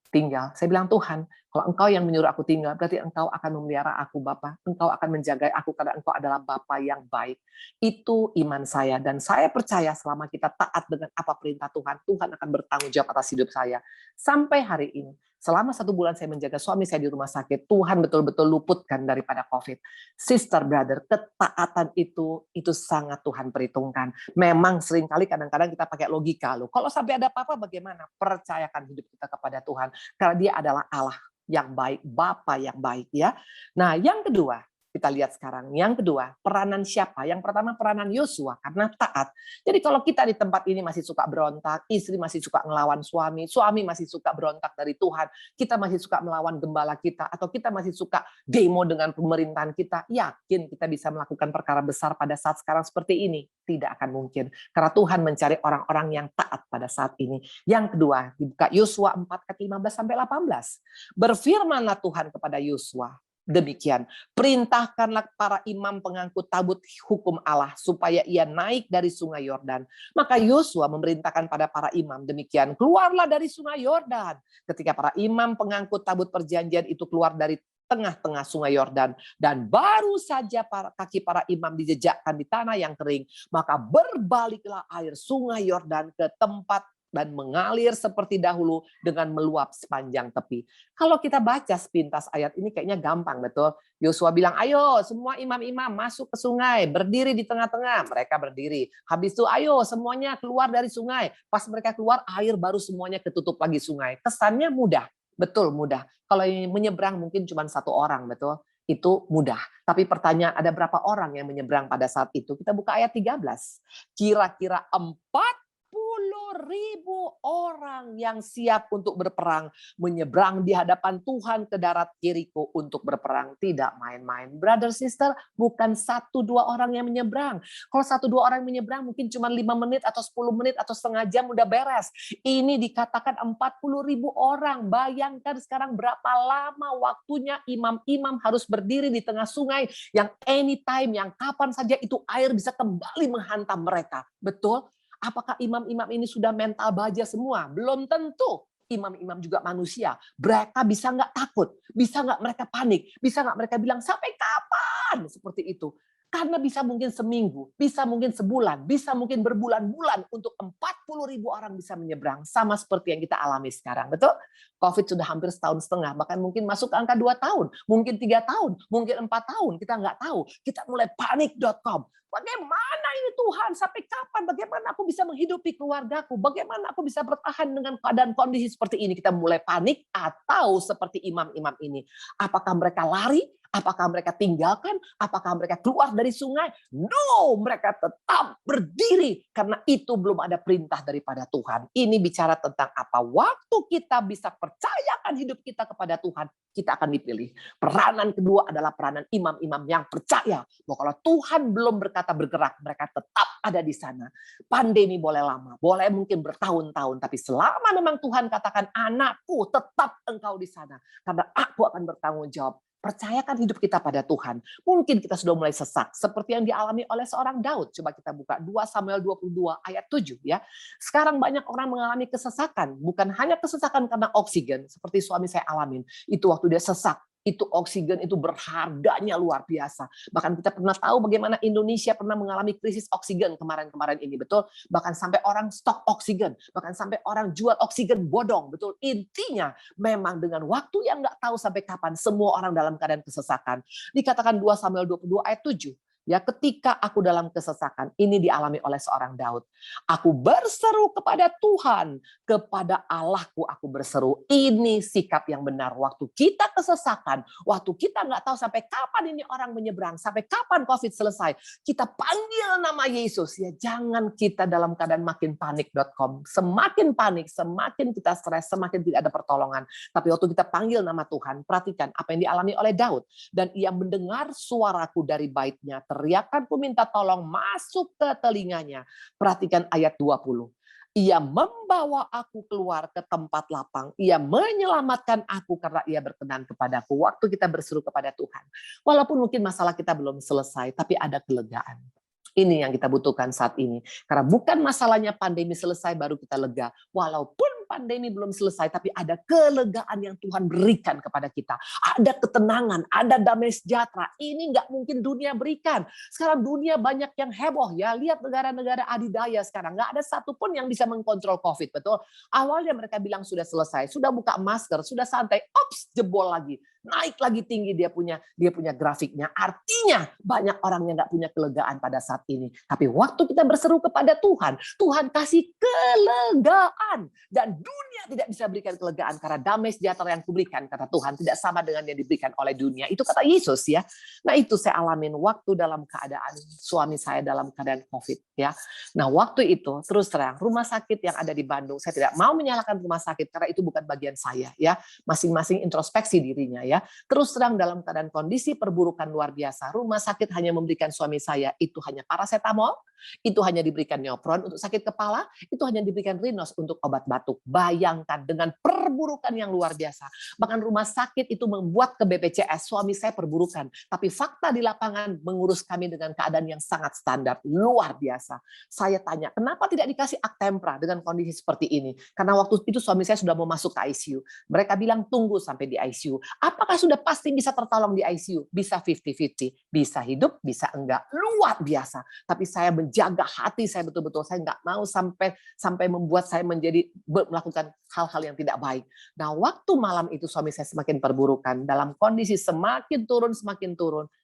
Speaker 3: Tinggal. Saya bilang, Tuhan, kalau Engkau yang menyuruh aku tinggal, berarti Engkau akan memelihara aku, Bapa. Engkau akan menjaga aku karena Engkau adalah Bapa yang baik. Itu iman saya. Dan saya percaya selama kita taat dengan apa perintah Tuhan, Tuhan akan bertanggung jawab atas hidup saya. Sampai hari ini. Selama 1 bulan saya menjaga suami saya di rumah sakit, Tuhan betul-betul luputkan daripada COVID. Sister, brother, ketaatan itu sangat Tuhan perhitungkan. Memang seringkali kadang-kadang kita pakai logika loh. Kalau sampai ada apa-apa bagaimana? Percayakan hidup kita kepada Tuhan. Karena dia adalah Allah yang baik, Bapa yang baik ya. Nah, yang kedua, kita lihat sekarang. Yang kedua, peranan siapa? Yang pertama peranan Yosua karena taat. Jadi kalau kita di tempat ini masih suka berontak, istri masih suka ngelawan suami, suami masih suka berontak dari Tuhan, kita masih suka melawan gembala kita, atau kita masih suka demo dengan pemerintahan kita, yakin kita bisa melakukan perkara besar pada saat sekarang seperti ini? Tidak akan mungkin. Karena Tuhan mencari orang-orang yang taat pada saat ini. Yang kedua, dibuka Yosua 4:15-18. Berfirmanlah Tuhan kepada Yosua, demikian, perintahkanlah para imam pengangkut tabut hukum Allah supaya ia naik dari sungai Yordan. Maka Yosua memerintahkan pada para imam demikian, keluarlah dari sungai Yordan. Ketika para imam pengangkut tabut perjanjian itu keluar dari tengah-tengah sungai Yordan, dan baru saja kaki para imam dijejakkan di tanah yang kering, maka berbaliklah air sungai Yordan ke tempat dan mengalir seperti dahulu dengan meluap sepanjang tepi. Kalau kita baca sepintas ayat ini kayaknya gampang, betul? Yosua bilang, ayo semua imam-imam masuk ke sungai, berdiri di tengah-tengah. Mereka berdiri. Habis itu ayo semuanya keluar dari sungai. Pas mereka keluar, air baru semuanya ketutup lagi sungai. Kesannya mudah, betul mudah. Kalau menyeberang mungkin cuma 1 orang, betul? Itu mudah. Tapi pertanyaan, ada berapa orang yang menyeberang pada saat itu? Kita buka ayat 13. Kira-kira 40.000 orang yang siap untuk berperang menyeberang di hadapan Tuhan ke darat Yeriko untuk berperang. Tidak main-main. Brother, sister, bukan 1-2 orang yang menyeberang. Kalau 1-2 orang menyeberang mungkin cuma 5 menit atau 10 menit atau setengah jam udah beres. Ini dikatakan 40.000 orang. Bayangkan sekarang berapa lama waktunya imam-imam harus berdiri di tengah sungai yang anytime, yang kapan saja itu air bisa kembali menghantam mereka. Betul? Apakah imam-imam ini sudah mental baja semua? Belum tentu. Imam-imam juga manusia. Mereka bisa nggak takut? Bisa nggak mereka panik? Bisa nggak mereka bilang, sampai kapan? Seperti itu. Karena bisa mungkin seminggu, bisa mungkin sebulan, bisa mungkin berbulan-bulan untuk 40.000 orang bisa menyeberang. Sama seperti yang kita alami sekarang. Betul? COVID sudah hampir 1,5 tahun, bahkan mungkin masuk ke angka 2 tahun, mungkin 3 tahun, mungkin 4 tahun, kita nggak tahu. Kita mulai panik.com. Bagaimana ini Tuhan? Sampai kapan? Bagaimana aku bisa menghidupi keluargaku? Bagaimana aku bisa bertahan dengan keadaan kondisi seperti ini? Kita mulai panik atau seperti imam-imam ini. Apakah mereka lari? Apakah mereka tinggalkan? Apakah mereka keluar dari sungai? No, mereka tetap berdiri karena itu belum ada perintah daripada Tuhan. Ini bicara tentang apa? Waktu kita bisa percayakan hidup kita kepada Tuhan, kita akan dipilih. Peranan kedua adalah peranan imam-imam yang percaya bahwa kalau Tuhan belum berkata bergerak, mereka tetap ada di sana. Pandemi boleh lama, boleh mungkin bertahun-tahun, tapi selama memang Tuhan katakan, anakku tetap engkau di sana karena aku akan bertanggung jawab. Percayakan hidup kita pada Tuhan. Mungkin kita sudah mulai sesak, seperti yang dialami oleh seorang Daud. Coba kita buka 2 Samuel 22 ayat 7 ya. Sekarang banyak orang mengalami kesesakan, bukan hanya kesesakan karena oksigen, seperti suami saya alamin. Itu waktu dia sesak. Itu oksigen itu berharganya luar biasa. Bahkan kita pernah tahu bagaimana Indonesia pernah mengalami krisis oksigen kemarin-kemarin ini, betul? Bahkan sampai orang stok oksigen, bahkan sampai orang jual oksigen bodong, betul? Intinya memang dengan waktu yang nggak tahu sampai kapan semua orang dalam keadaan kesesakan. Dikatakan 2 Samuel 22 ayat 7. Ya, ketika aku dalam kesesakan, ini dialami oleh seorang Daud. Aku berseru kepada Tuhan, kepada Allahku aku berseru. Ini sikap yang benar. Waktu kita kesesakan, waktu kita nggak tahu sampai kapan ini orang menyeberang, sampai kapan COVID selesai, kita panggil nama Yesus. Ya, jangan kita dalam keadaan makin panik.com. Semakin panik, semakin kita stres, semakin tidak ada pertolongan. Tapi waktu kita panggil nama Tuhan, perhatikan apa yang dialami oleh Daud. Dan ia mendengar suaraku dari baitnya, teriakanku minta tolong masuk ke telinganya. Perhatikan ayat 20. Ia membawa aku keluar ke tempat lapang. Ia menyelamatkan aku karena ia berkenan kepadaku. Waktu kita berseru kepada Tuhan. Walaupun mungkin masalah kita belum selesai, tapi ada kelegaan. Ini yang kita butuhkan saat ini. Karena bukan masalahnya pandemi selesai baru kita lega. Walaupun pandemi belum selesai, tapi ada kelegaan yang Tuhan berikan kepada kita. Ada ketenangan, ada damai sejahtera. Ini nggak mungkin dunia berikan. Sekarang dunia banyak yang heboh ya. Lihat negara-negara adidaya sekarang. Nggak ada satupun yang bisa mengkontrol COVID, betul? Awalnya mereka bilang sudah selesai, sudah buka masker, sudah santai. Ops, jebol lagi. Naik lagi tinggi dia punya grafiknya. Artinya banyak orang yang nggak punya kelegaan pada saat ini. Tapi waktu kita berseru kepada Tuhan, Tuhan kasih kelegaan. Dan dunia tidak bisa berikan kelegaan karena damai sejahtera yang kuberikan, kata Tuhan, tidak sama dengan yang diberikan oleh dunia. Itu kata Yesus ya. Nah itu saya alamin waktu dalam keadaan suami saya dalam keadaan COVID ya. Nah waktu itu terus terang rumah sakit yang ada di Bandung, saya tidak mau menyalahkan rumah sakit karena itu bukan bagian saya ya. Masing-masing introspeksi dirinya ya. Terus terang dalam keadaan kondisi perburukan luar biasa, rumah sakit hanya memberikan suami saya itu hanya paracetamol, itu hanya diberikan neopron untuk sakit kepala, itu hanya diberikan Rinos untuk obat batuk. Bayangkan dengan perburukan yang luar biasa. Bahkan rumah sakit itu membuat ke BPJS, suami saya perburukan. Tapi fakta di lapangan mengurus kami dengan keadaan yang sangat standar, luar biasa. Saya tanya, kenapa tidak dikasih Actempra dengan kondisi seperti ini? Karena waktu itu suami saya sudah mau masuk ke ICU. Mereka bilang tunggu sampai di ICU. Apakah sudah pasti bisa tertolong di ICU? Bisa 50-50. Bisa hidup, bisa enggak. Luar biasa. Tapi saya menjaga hati saya betul-betul. Saya enggak mau sampai membuat saya melakukan hal-hal yang tidak baik. Nah, waktu malam itu suami saya semakin perburukan. Dalam kondisi semakin turun,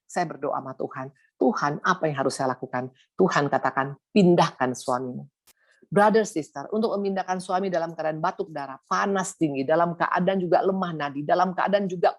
Speaker 3: saya berdoa sama Tuhan. Tuhan, apa yang harus saya lakukan? Tuhan katakan, pindahkan suamimu. Brother, sister, untuk memindahkan suami dalam keadaan batuk darah, panas tinggi, dalam keadaan juga lemah nadi, dalam keadaan juga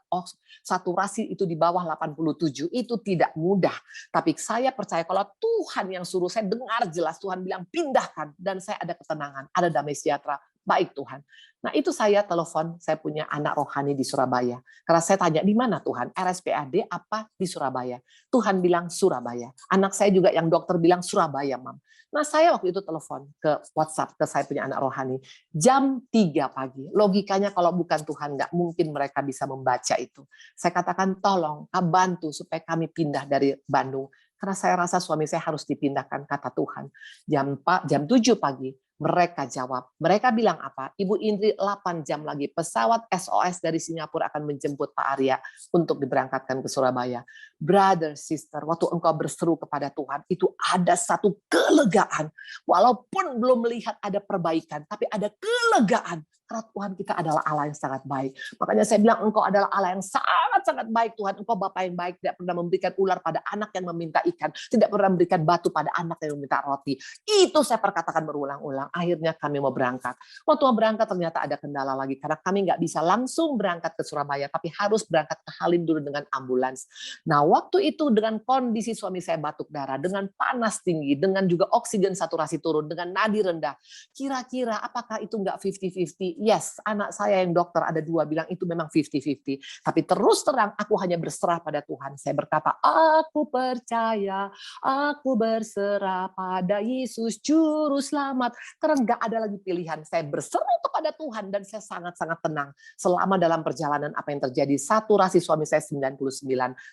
Speaker 3: saturasi itu di bawah 87, itu tidak mudah. Tapi saya percaya kalau Tuhan yang suruh, saya dengar jelas Tuhan bilang pindahkan, dan saya ada ketenangan, ada damai sejahtera. Baik Tuhan. Nah itu saya telepon, saya punya anak rohani di Surabaya. Karena saya tanya, di mana Tuhan? RSPAD apa di Surabaya? Tuhan bilang Surabaya. Anak saya juga yang dokter bilang Surabaya, Mam. Nah saya waktu itu telepon ke WhatsApp, ke saya punya anak rohani. Jam 3 pagi. Logikanya kalau bukan Tuhan, nggak mungkin mereka bisa membaca itu. Saya katakan, tolong bantu supaya kami pindah dari Bandung. Karena saya rasa suami saya harus dipindahkan, kata Tuhan. Jam 7 pagi. Mereka jawab, mereka bilang apa? Ibu Indri 8 jam lagi pesawat SOS dari Singapura akan menjemput Pak Arya untuk diberangkatkan ke Surabaya. Brother, sister, waktu engkau berseru kepada Tuhan, itu ada satu kelegaan. Walaupun belum melihat ada perbaikan, tapi ada kelegaan. Karena Tuhan kita adalah Allah yang sangat baik. Makanya saya bilang engkau adalah Allah yang sangat-sangat baik Tuhan. Engkau Bapa yang baik, tidak pernah memberikan ular pada anak yang meminta ikan. Tidak pernah memberikan batu pada anak yang meminta roti. Itu saya perkatakan berulang-ulang. Akhirnya kami mau berangkat. Waktu mau berangkat ternyata ada kendala lagi. Karena kami nggak bisa langsung berangkat ke Surabaya. Tapi harus berangkat ke Halim dulu dengan ambulans. Nah waktu itu dengan kondisi suami saya batuk darah. Dengan panas tinggi. Dengan juga oksigen saturasi turun. Dengan nadi rendah. Kira-kira apakah itu nggak 50-50? Yes, anak saya yang dokter ada 2 bilang itu memang 50-50. Tapi terus terang aku hanya berserah pada Tuhan. Saya berkata, aku percaya, aku berserah pada Yesus Juru Selamat. Karena nggak ada lagi pilihan. Saya berseru kepada Tuhan dan saya sangat-sangat tenang. Selama dalam perjalanan apa yang terjadi, saturasi suami saya 99.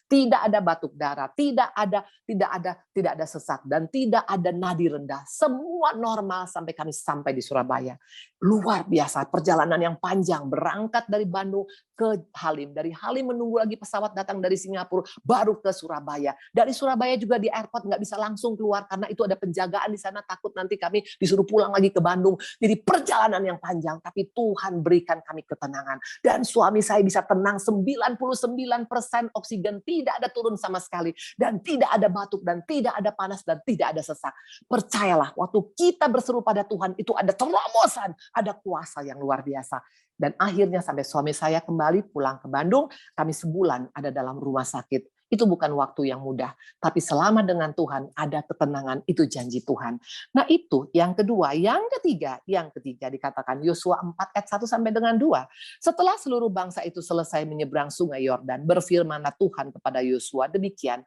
Speaker 3: Tidak ada batuk darah, tidak ada sesak dan tidak ada nadi rendah. Semua normal sampai kami sampai di Surabaya. Luar biasa. Perjalanan yang panjang, berangkat dari Bandung ke Halim. Dari Halim menunggu lagi pesawat datang dari Singapura, baru ke Surabaya. Dari Surabaya juga di airport nggak bisa langsung keluar, karena itu ada penjagaan di sana, takut nanti kami disuruh pulang lagi ke Bandung. Jadi perjalanan yang panjang, tapi Tuhan berikan kami ketenangan. Dan suami saya bisa tenang, 99% oksigen, tidak ada turun sama sekali. Dan tidak ada batuk, dan tidak ada panas, dan tidak ada sesak. Percayalah, waktu kita berseru pada Tuhan, itu ada terobosan, ada kuasa yang luar biasa. Dan akhirnya sampai suami saya kembali pulang ke Bandung, kami sebulan ada dalam rumah sakit. Itu bukan waktu yang mudah, tapi selama dengan Tuhan ada ketenangan, itu janji Tuhan. Nah itu yang kedua. Yang ketiga dikatakan Yosua 4 ayat 1 sampai dengan 2. Setelah seluruh bangsa itu selesai menyeberang sungai Yordan, berfirmanlah Tuhan kepada Yosua demikian,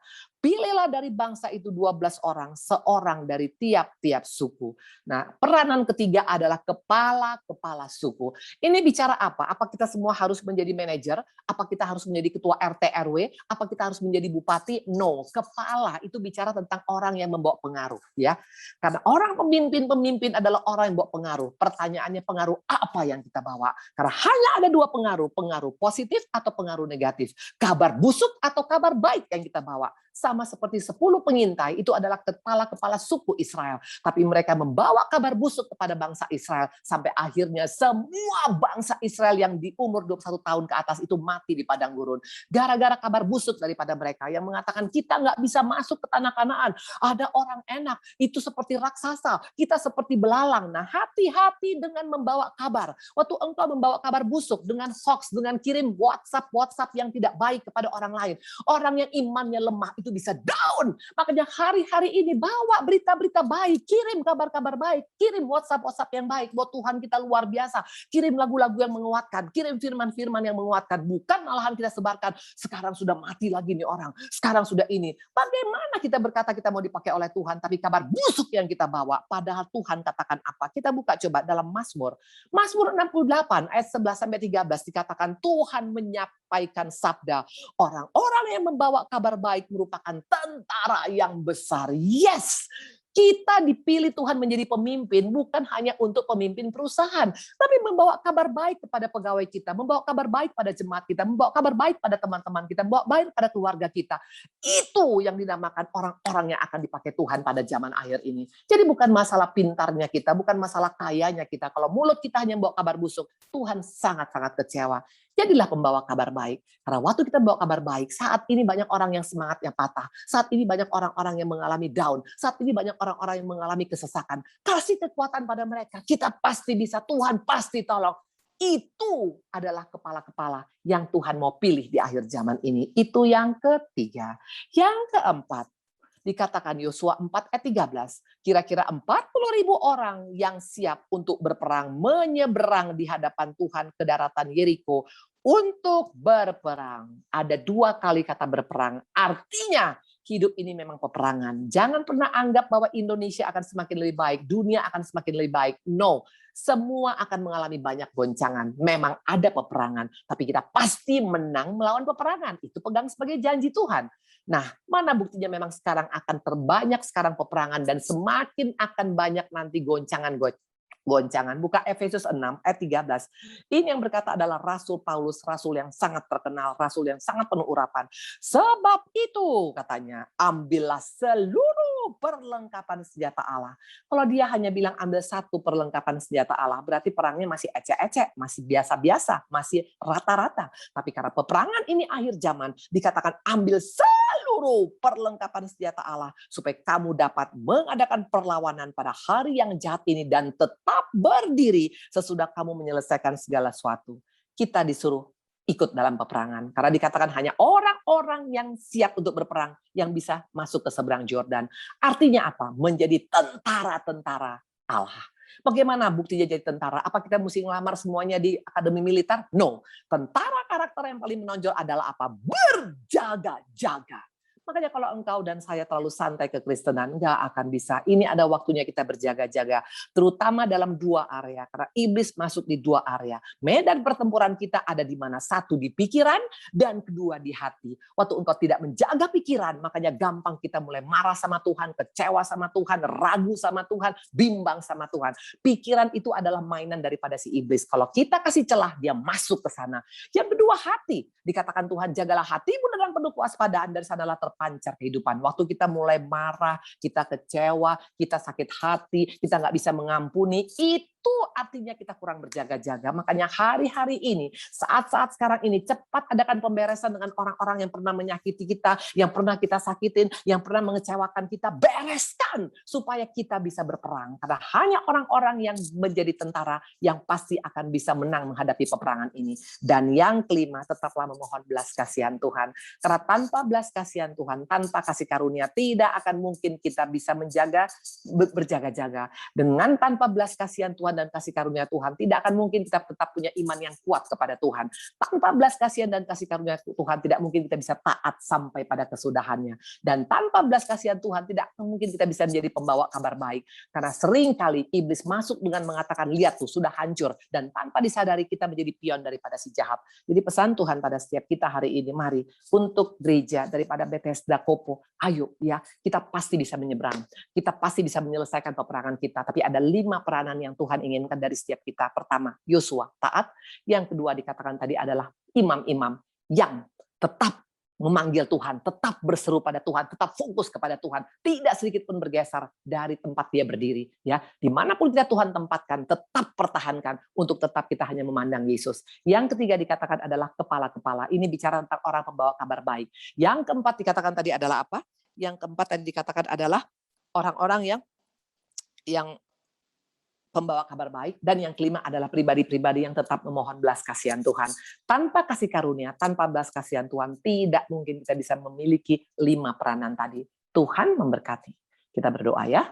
Speaker 3: pilihlah dari bangsa itu 12 orang, seorang dari tiap-tiap suku. Nah, peranan ketiga adalah kepala-kepala suku. Ini bicara apa? Apa kita semua harus menjadi manajer? Apa kita harus menjadi ketua RT RW? Apa kita harus menjadi bupati? No, kepala itu bicara tentang orang yang membawa pengaruh, ya. Karena orang pemimpin adalah orang yang bawa pengaruh. Pertanyaannya, pengaruh apa yang kita bawa? Karena hanya ada dua pengaruh positif atau pengaruh negatif. Kabar busuk atau kabar baik yang kita bawa. Sama seperti 10 pengintai, itu adalah kepala-kepala suku Israel. Tapi mereka membawa kabar busuk kepada bangsa Israel. Sampai akhirnya semua bangsa Israel yang di umur 21 tahun ke atas itu mati di padang gurun. Gara-gara kabar busuk daripada mereka yang mengatakan kita nggak bisa masuk ke tanah Kanaan. Ada orang enak, itu seperti raksasa, kita seperti belalang. Nah, hati-hati dengan membawa kabar. Waktu engkau membawa kabar busuk dengan hoax, dengan kirim WhatsApp yang tidak baik kepada orang lain. Orang yang imannya lemah itu bisa down. Makanya hari-hari ini bawa berita-berita baik, kirim kabar-kabar baik, kirim WhatsApp yang baik bahwa Tuhan kita luar biasa, kirim lagu-lagu yang menguatkan, kirim firman-firman yang menguatkan. Bukan malahan kita sebarkan, sekarang sudah mati lagi nih orang, sekarang sudah ini. Bagaimana kita berkata kita mau dipakai oleh Tuhan, tapi kabar busuk yang kita bawa, padahal Tuhan katakan apa? Kita buka coba dalam Mazmur 68 ayat 11-13 dikatakan Tuhan menyampaikan sabda, orang-orang yang membawa kabar baik merupakan tentara yang besar. Yes, kita dipilih Tuhan menjadi pemimpin bukan hanya untuk pemimpin perusahaan, tapi membawa kabar baik kepada pegawai kita, membawa kabar baik pada jemaat kita, membawa kabar baik pada teman-teman kita, membawa baik pada keluarga kita. Itu yang dinamakan orang-orang yang akan dipakai Tuhan pada zaman akhir ini. Jadi bukan masalah pintarnya kita, bukan masalah kayanya kita. Kalau mulut kita hanya membawa kabar busuk, Tuhan sangat-sangat kecewa. Jadilah pembawa kabar baik. Karena waktu kita membawa kabar baik, saat ini banyak orang yang semangatnya patah. Saat ini banyak orang-orang yang mengalami down. Saat ini banyak orang-orang yang mengalami kesesakan. Kasih kekuatan pada mereka. Kita pasti bisa, Tuhan pasti tolong. Itu adalah kepala-kepala yang Tuhan mau pilih di akhir zaman ini. Itu yang ketiga. Yang keempat, dikatakan Yosua 4 ayat 13, kira-kira 40.000 orang yang siap untuk berperang menyeberang di hadapan Tuhan ke daratan Yeriko untuk berperang. Ada 2 kali kata berperang, artinya hidup ini memang peperangan. Jangan pernah anggap bahwa Indonesia akan semakin lebih baik, dunia akan semakin lebih baik. No, semua akan mengalami banyak goncangan. Memang ada peperangan, tapi kita pasti menang melawan peperangan. Itu pegang sebagai janji Tuhan. Nah, mana buktinya memang sekarang akan terbanyak sekarang peperangan dan semakin akan banyak nanti goncangan. Buka Efesus 6 ayat 13. Ini yang berkata adalah Rasul Paulus, rasul yang sangat terkenal, rasul yang sangat penuh urapan. Sebab itu katanya, ambillah seluruh perlengkapan senjata Allah. Kalau dia hanya bilang ambil 1 perlengkapan senjata Allah, berarti perangnya masih ecek-ecek, masih biasa-biasa, masih rata-rata. Tapi karena peperangan ini akhir zaman, dikatakan ambil seluruh perlengkapan senjata Allah supaya kamu dapat mengadakan perlawanan pada hari yang jahat ini dan tetap berdiri sesudah kamu menyelesaikan segala sesuatu. Kita disuruh ikut dalam peperangan. Karena dikatakan hanya orang-orang yang siap untuk berperang yang bisa masuk ke seberang Yordan. Artinya apa? Menjadi tentara-tentara Allah. Bagaimana buktinya jadi tentara? Apa kita mesti ngelamar semuanya di akademi militer? No. Tentara karakter yang paling menonjol adalah apa? Berjaga-jaga. Makanya kalau engkau dan saya terlalu santai ke Kristenan, nggak akan bisa. Ini ada waktunya kita berjaga-jaga. Terutama dalam 2 area. Karena iblis masuk di 2 area. Medan pertempuran kita ada di mana? 1 di pikiran dan 2 di hati. Waktu engkau tidak menjaga pikiran, makanya gampang kita mulai marah sama Tuhan, kecewa sama Tuhan, ragu sama Tuhan, bimbang sama Tuhan. Pikiran itu adalah mainan daripada si iblis. Kalau kita kasih celah, dia masuk ke sana. Yang kedua, hati. Dikatakan Tuhan, jagalah hatimu dengan penuh kewaspadaan, dari sanalah terpancar kehidupan. Waktu kita mulai marah, kita kecewa, kita sakit hati, kita nggak bisa mengampuni, itu artinya kita kurang berjaga-jaga. Makanya hari-hari ini, saat-saat sekarang ini, cepat adakan pemberesan dengan orang-orang yang pernah menyakiti kita, yang pernah kita sakitin, yang pernah mengecewakan kita. Bereskan supaya kita bisa berperang. Karena hanya orang-orang yang menjadi tentara yang pasti akan bisa menang menghadapi peperangan ini. Dan yang kelima, tetaplah memohon belas kasihan Tuhan. Karena tanpa belas kasihan Tuhan, tanpa kasih karunia, tidak akan mungkin kita bisa menjaga, berjaga-jaga. Dengan tanpa belas kasihan Tuhan, dan kasih karunia Tuhan, tidak akan mungkin kita tetap punya iman yang kuat kepada Tuhan. Tanpa belas kasihan dan kasih karunia Tuhan, tidak mungkin kita bisa taat sampai pada kesudahannya. Dan tanpa belas kasihan Tuhan, tidak mungkin kita bisa menjadi pembawa kabar baik. Karena sering kali iblis masuk dengan mengatakan, lihat tuh, sudah hancur. Dan tanpa disadari kita menjadi pion daripada si jahat. Jadi pesan Tuhan pada setiap kita hari ini, mari untuk gereja daripada Bethesda Kopo, ayo ya, kita pasti bisa menyeberang. Kita pasti bisa menyelesaikan peperangan kita. Tapi ada 5 peranan yang Tuhan inginkan dari setiap kita. Pertama, Yosua taat. Yang kedua dikatakan tadi adalah imam-imam yang tetap memanggil Tuhan, tetap berseru pada Tuhan, tetap fokus kepada Tuhan, tidak sedikit pun bergeser dari tempat dia berdiri. Ya, dimanapun kita Tuhan tempatkan, tetap pertahankan untuk tetap kita hanya memandang Yesus. Yang ketiga dikatakan adalah kepala-kepala. Ini bicara tentang orang pembawa kabar baik. Yang keempat dikatakan tadi adalah apa? Yang keempat tadi dikatakan adalah orang-orang yang pembawa kabar baik, dan yang kelima adalah pribadi-pribadi yang tetap memohon belas kasihan Tuhan. Tanpa kasih karunia, tanpa belas kasihan Tuhan, tidak mungkin kita bisa memiliki 5 peranan tadi. Tuhan memberkati. Kita berdoa ya.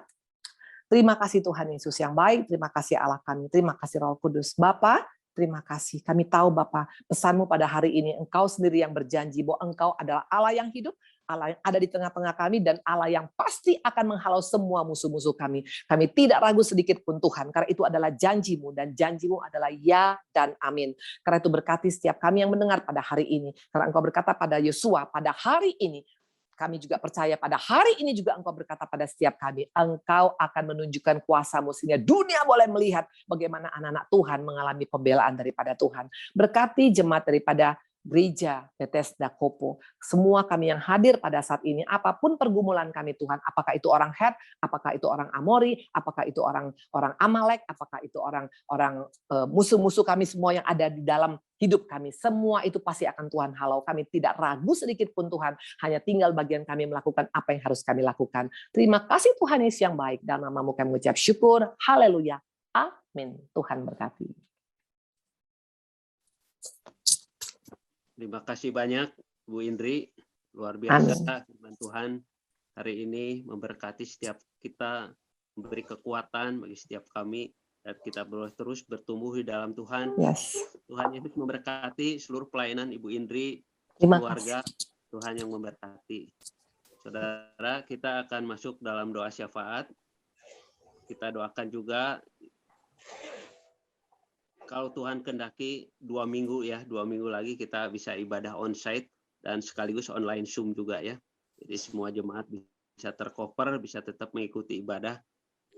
Speaker 3: Terima kasih Tuhan Yesus yang baik, terima kasih Allah kami, terima kasih Roh Kudus. Bapa, terima kasih. Kami tahu Bapa, pesan-Mu pada hari ini, Engkau sendiri yang berjanji bahwa Engkau adalah Allah yang hidup, Allah yang ada di tengah-tengah kami, dan Allah yang pasti akan menghalau semua musuh-musuh kami. Kami tidak ragu sedikit pun Tuhan, karena itu adalah janji-Mu, dan janji-Mu adalah ya dan amin. Karena itu berkati setiap kami yang mendengar pada hari ini. Karena Engkau berkata pada Yosua, pada hari ini, kami juga percaya pada hari ini juga Engkau berkata pada setiap kami, Engkau akan menunjukkan kuasa-Mu sehingga dunia boleh melihat bagaimana anak-anak Tuhan mengalami pembelaan daripada Tuhan. Berkati jemaat daripada Gereja Bethesda Kopo, semua kami yang hadir pada saat ini, apapun pergumulan kami Tuhan, apakah itu orang Het, apakah itu orang Amori, apakah itu orang Amalek, apakah itu orang musuh-musuh kami semua yang ada di dalam hidup kami, semua itu pasti akan Tuhan halau. Kami tidak ragu sedikit pun Tuhan, hanya tinggal bagian kami melakukan apa yang harus kami lakukan. Terima kasih Tuhan Yesus yang baik, dalam nama-Mu kami mengucap syukur, haleluya, amin. Tuhan berkati.
Speaker 4: Terima kasih banyak Bu Indri, luar biasa firman Tuhan hari ini memberkati setiap kita, memberi kekuatan bagi setiap kami, dan kita boleh terus bertumbuh di dalam Tuhan.
Speaker 3: Yes.
Speaker 4: Tuhan Yesus memberkati seluruh pelayanan Ibu Indri,
Speaker 3: Terima
Speaker 4: keluarga,
Speaker 3: kasih.
Speaker 4: Tuhan yang memberkati. Saudara, kita akan masuk dalam doa syafaat. Kita doakan juga kalau Tuhan kehendaki 2 minggu lagi kita bisa ibadah onsite dan sekaligus online Zoom juga ya. Jadi semua jemaat bisa tercover, bisa tetap mengikuti ibadah.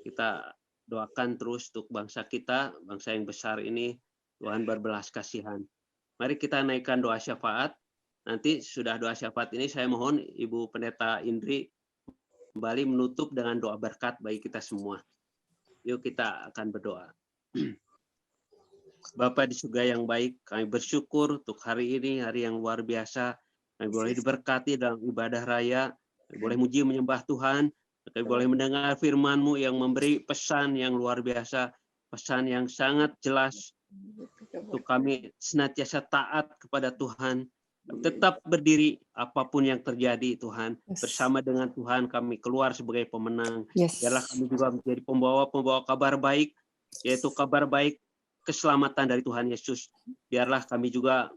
Speaker 4: Kita doakan terus untuk bangsa kita, bangsa yang besar ini, Tuhan berbelas kasihan. Mari kita naikkan doa syafaat. Nanti sudah doa syafaat ini saya mohon Ibu Pendeta Indri kembali menutup dengan doa berkat bagi kita semua. Yuk kita akan berdoa. Bapa di surga yang baik, kami bersyukur untuk hari ini, hari yang luar biasa. Kami boleh diberkati dalam ibadah raya, kami boleh muji menyembah Tuhan, kami boleh mendengar firman-Mu yang memberi pesan yang luar biasa, pesan yang sangat jelas untuk kami senantiasa taat kepada Tuhan, tetap berdiri apapun yang terjadi Tuhan. Bersama dengan Tuhan kami keluar sebagai pemenang. Biarlah kami juga menjadi pembawa kabar baik, yaitu kabar baik keselamatan dari Tuhan Yesus. Biarlah kami juga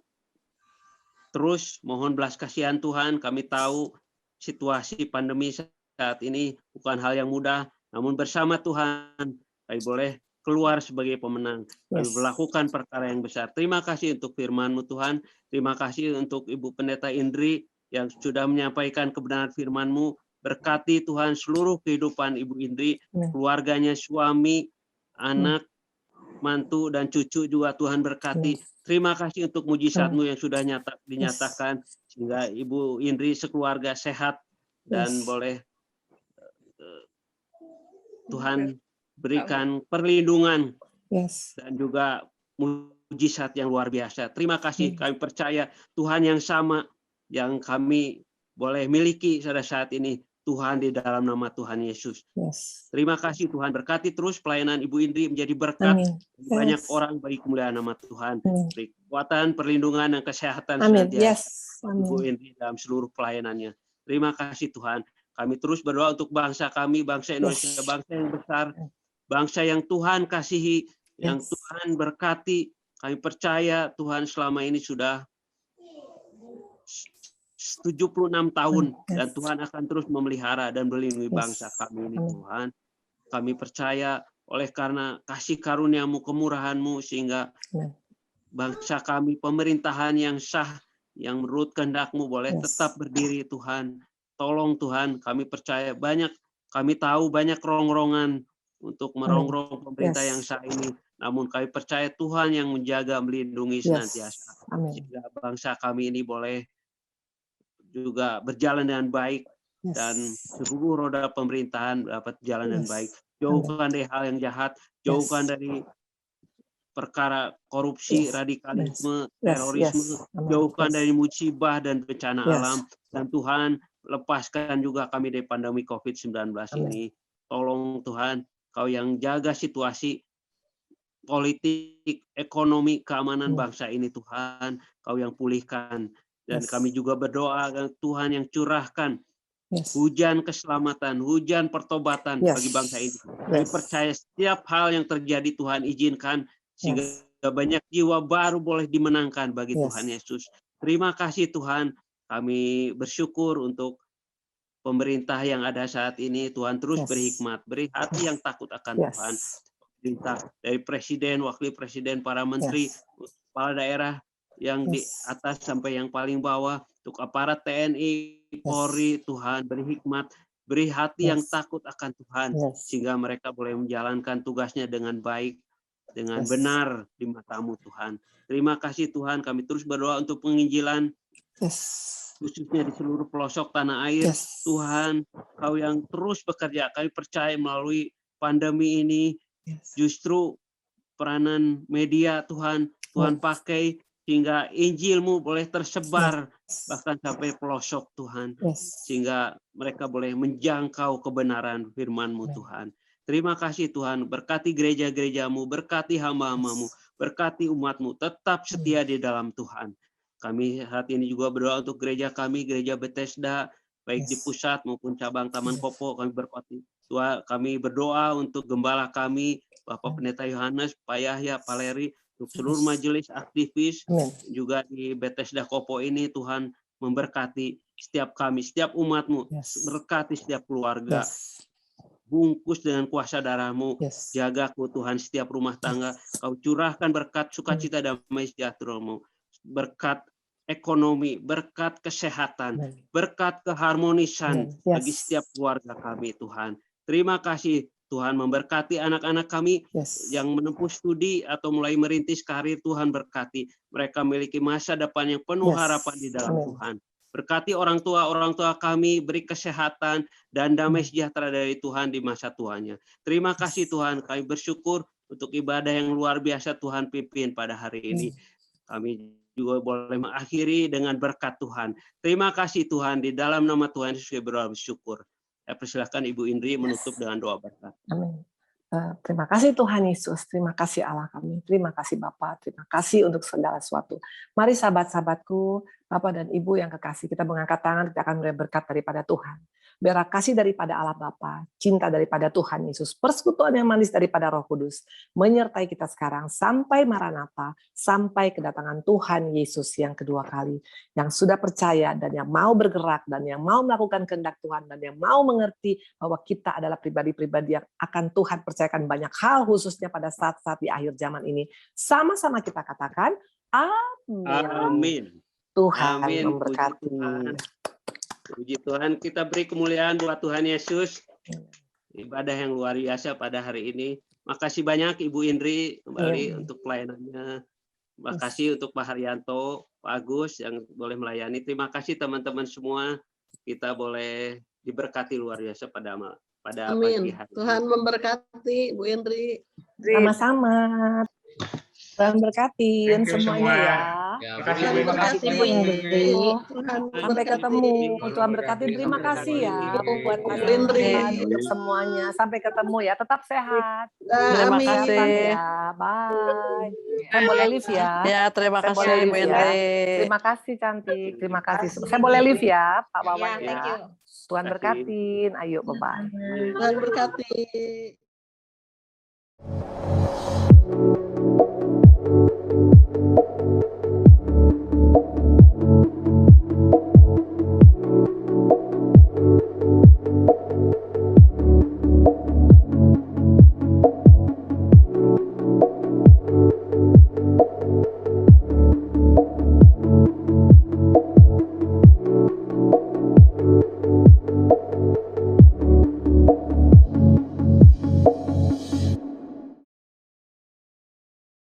Speaker 4: terus mohon belas kasihan Tuhan. Kami tahu situasi pandemi saat ini bukan hal yang mudah, namun bersama Tuhan kami boleh keluar sebagai pemenang. Kami melakukan perkara yang besar. Terima kasih untuk firman-Mu Tuhan. Terima kasih untuk Ibu Pendeta Indri yang sudah menyampaikan kebenaran firman-Mu. Berkati Tuhan seluruh kehidupan Ibu Indri, keluarganya, suami, anak, mantu dan cucu juga Tuhan berkati. Terima kasih untuk mujizat-Mu yang sudah dinyatakan sehingga Ibu Indri sekeluarga sehat dan boleh Tuhan berikan perlindungan dan juga mujizat yang luar biasa. Terima kasih, kami percaya Tuhan yang sama yang kami boleh miliki pada saat ini, Tuhan di dalam nama Tuhan Yesus. Terima kasih Tuhan, berkati terus pelayanan Ibu Indri menjadi berkat banyak orang bagi kemuliaan nama Tuhan. Beri kekuatan, perlindungan, dan kesehatan senantiasa Ibu Indri dalam seluruh pelayanannya. Terima kasih Tuhan. Kami terus berdoa untuk bangsa kami, bangsa Indonesia, bangsa yang besar, bangsa yang Tuhan kasihi, yang Tuhan berkati. Kami percaya Tuhan selama ini sudah 76 tahun dan Tuhan akan terus memelihara dan melindungi bangsa kami ini Tuhan. Kami percaya oleh karena kasih karunia-Mu, kemurahan-Mu, sehingga bangsa kami pemerintahan yang sah, yang menurut kehendak-Mu boleh tetap berdiri Tuhan. Tolong Tuhan, kami percaya kami tahu banyak rongrongan untuk merongrong pemerintah yang sah ini. Namun kami percaya Tuhan yang menjaga, melindungi senantiasa. Sehingga bangsa kami ini boleh juga berjalan dengan baik dan seluruh roda pemerintahan dapat jalan dengan baik. Jauhkan dari hal yang jahat, jauhkan dari perkara korupsi, radikalisme, terorisme, jauhkan dari musibah dan bencana alam. Dan Tuhan, lepaskan juga kami dari pandemi COVID-19 ini. Tolong Tuhan, Kau yang jaga situasi politik, ekonomi, keamanan bangsa ini Tuhan, Kau yang pulihkan. Dan kami juga berdoa Tuhan yang curahkan hujan keselamatan, hujan pertobatan bagi bangsa ini. Kami percaya setiap hal yang terjadi Tuhan izinkan sehingga banyak jiwa baru boleh dimenangkan bagi Tuhan Yesus. Terima kasih Tuhan, kami bersyukur untuk pemerintah yang ada saat ini. Tuhan terus berhikmat, beri hati yang takut akan Tuhan. Perintah dari presiden, wakil presiden, para menteri, kepala daerah yang di atas sampai yang paling bawah, untuk aparat TNI, Polri, Tuhan beri hikmat, beri hati yang takut akan Tuhan, sehingga mereka boleh menjalankan tugasnya dengan baik, dengan benar di mata-Mu Tuhan. Terima kasih Tuhan, kami terus berdoa untuk penginjilan, khususnya di seluruh pelosok tanah air. Tuhan, Kau yang terus bekerja, kami percaya melalui pandemi ini, justru peranan media Tuhan pakai sehingga Injil-Mu boleh tersebar bahkan sampai pelosok Tuhan, sehingga mereka boleh menjangkau kebenaran firman-Mu Tuhan. Terima kasih Tuhan, berkati gereja-gereja-Mu, berkati hamba-hamba-Mu, berkati umat-Mu, tetap setia di dalam Tuhan. Kami saat ini juga berdoa untuk gereja kami, gereja Bethesda, baik di pusat maupun cabang Taman Kopo. Kami berdoa untuk gembala kami, Bapak Pendeta Yohanes, Pak Yahya, Pak Leri, untuk seluruh majelis aktivis, juga di Bethesda Kopo ini, Tuhan memberkati setiap kami, setiap umat-Mu, berkati setiap keluarga. Bungkus dengan kuasa darah-Mu, jagaku Tuhan setiap rumah tangga. Kau curahkan berkat sukacita damai sejahtera-Mu, berkat ekonomi, berkat kesehatan, berkat keharmonisan bagi setiap keluarga kami Tuhan. Terima kasih Tuhan, memberkati anak-anak kami yang menempuh studi atau mulai merintis karir. Tuhan berkati mereka memiliki masa depan yang penuh harapan di dalam Tuhan. Berkati orang tua kami, beri kesehatan dan damai sejahtera dari Tuhan di masa tuanya. Terima kasih Tuhan, kami bersyukur untuk ibadah yang luar biasa Tuhan pimpin pada hari ini. Kami juga boleh mengakhiri dengan berkat Tuhan. Terima kasih Tuhan, di dalam nama Tuhan Yesus kami bersyukur. Saya persilakan Ibu Indri menutup dengan doa berkat.
Speaker 3: Amin. Terima kasih Tuhan Yesus, terima kasih Allah kami, terima kasih Bapa, terima kasih untuk segala sesuatu. Mari sahabat-sahabatku, Bapak dan Ibu yang kekasih, kita mengangkat tangan, kita akan melihat berkat daripada Tuhan. Biar kasih daripada Allah Bapa, cinta daripada Tuhan Yesus, persekutuan yang manis daripada Roh Kudus, menyertai kita sekarang sampai Maranatha, sampai kedatangan Tuhan Yesus yang kedua kali. Yang sudah percaya dan yang mau bergerak, dan yang mau melakukan kehendak Tuhan, dan yang mau mengerti bahwa kita adalah pribadi-pribadi yang akan Tuhan percayakan banyak hal, khususnya pada saat-saat di akhir zaman ini. Sama-sama kita katakan, amin.
Speaker 4: Amin.
Speaker 3: Tuhan
Speaker 4: Amin.
Speaker 3: memberkati.
Speaker 4: Puji Tuhan, kita beri kemuliaan buat Tuhan Yesus. Ibadah yang luar biasa pada hari ini. Makasih banyak Ibu Indri kembali untuk pelayanannya. Terima kasih untuk Pak Haryanto, Pak Agus yang boleh melayani. Terima kasih teman-teman semua. Kita boleh diberkati luar biasa pada pagi hari.
Speaker 5: Tuhan memberkati Bu Indri.
Speaker 3: Sama-sama. Tuhan berkati semuanya ya.
Speaker 5: Terima kasih Bu Indri.
Speaker 3: Sampai ketemu. Tuhan berkati. Terima kasih ya buat Bu Indri untuk semuanya. Sampai ketemu ya. Tetap sehat.
Speaker 5: Terima
Speaker 3: kasih ya. Bye. Saya boleh live ya.
Speaker 6: Ya, terima kasih Bu Indri.
Speaker 3: Terima kasih cantik. Terima kasih. Saya boleh live ya Pak Wawan ya. Tuhan berkatin. Ayo bye-bye.
Speaker 5: Tuhan berkati.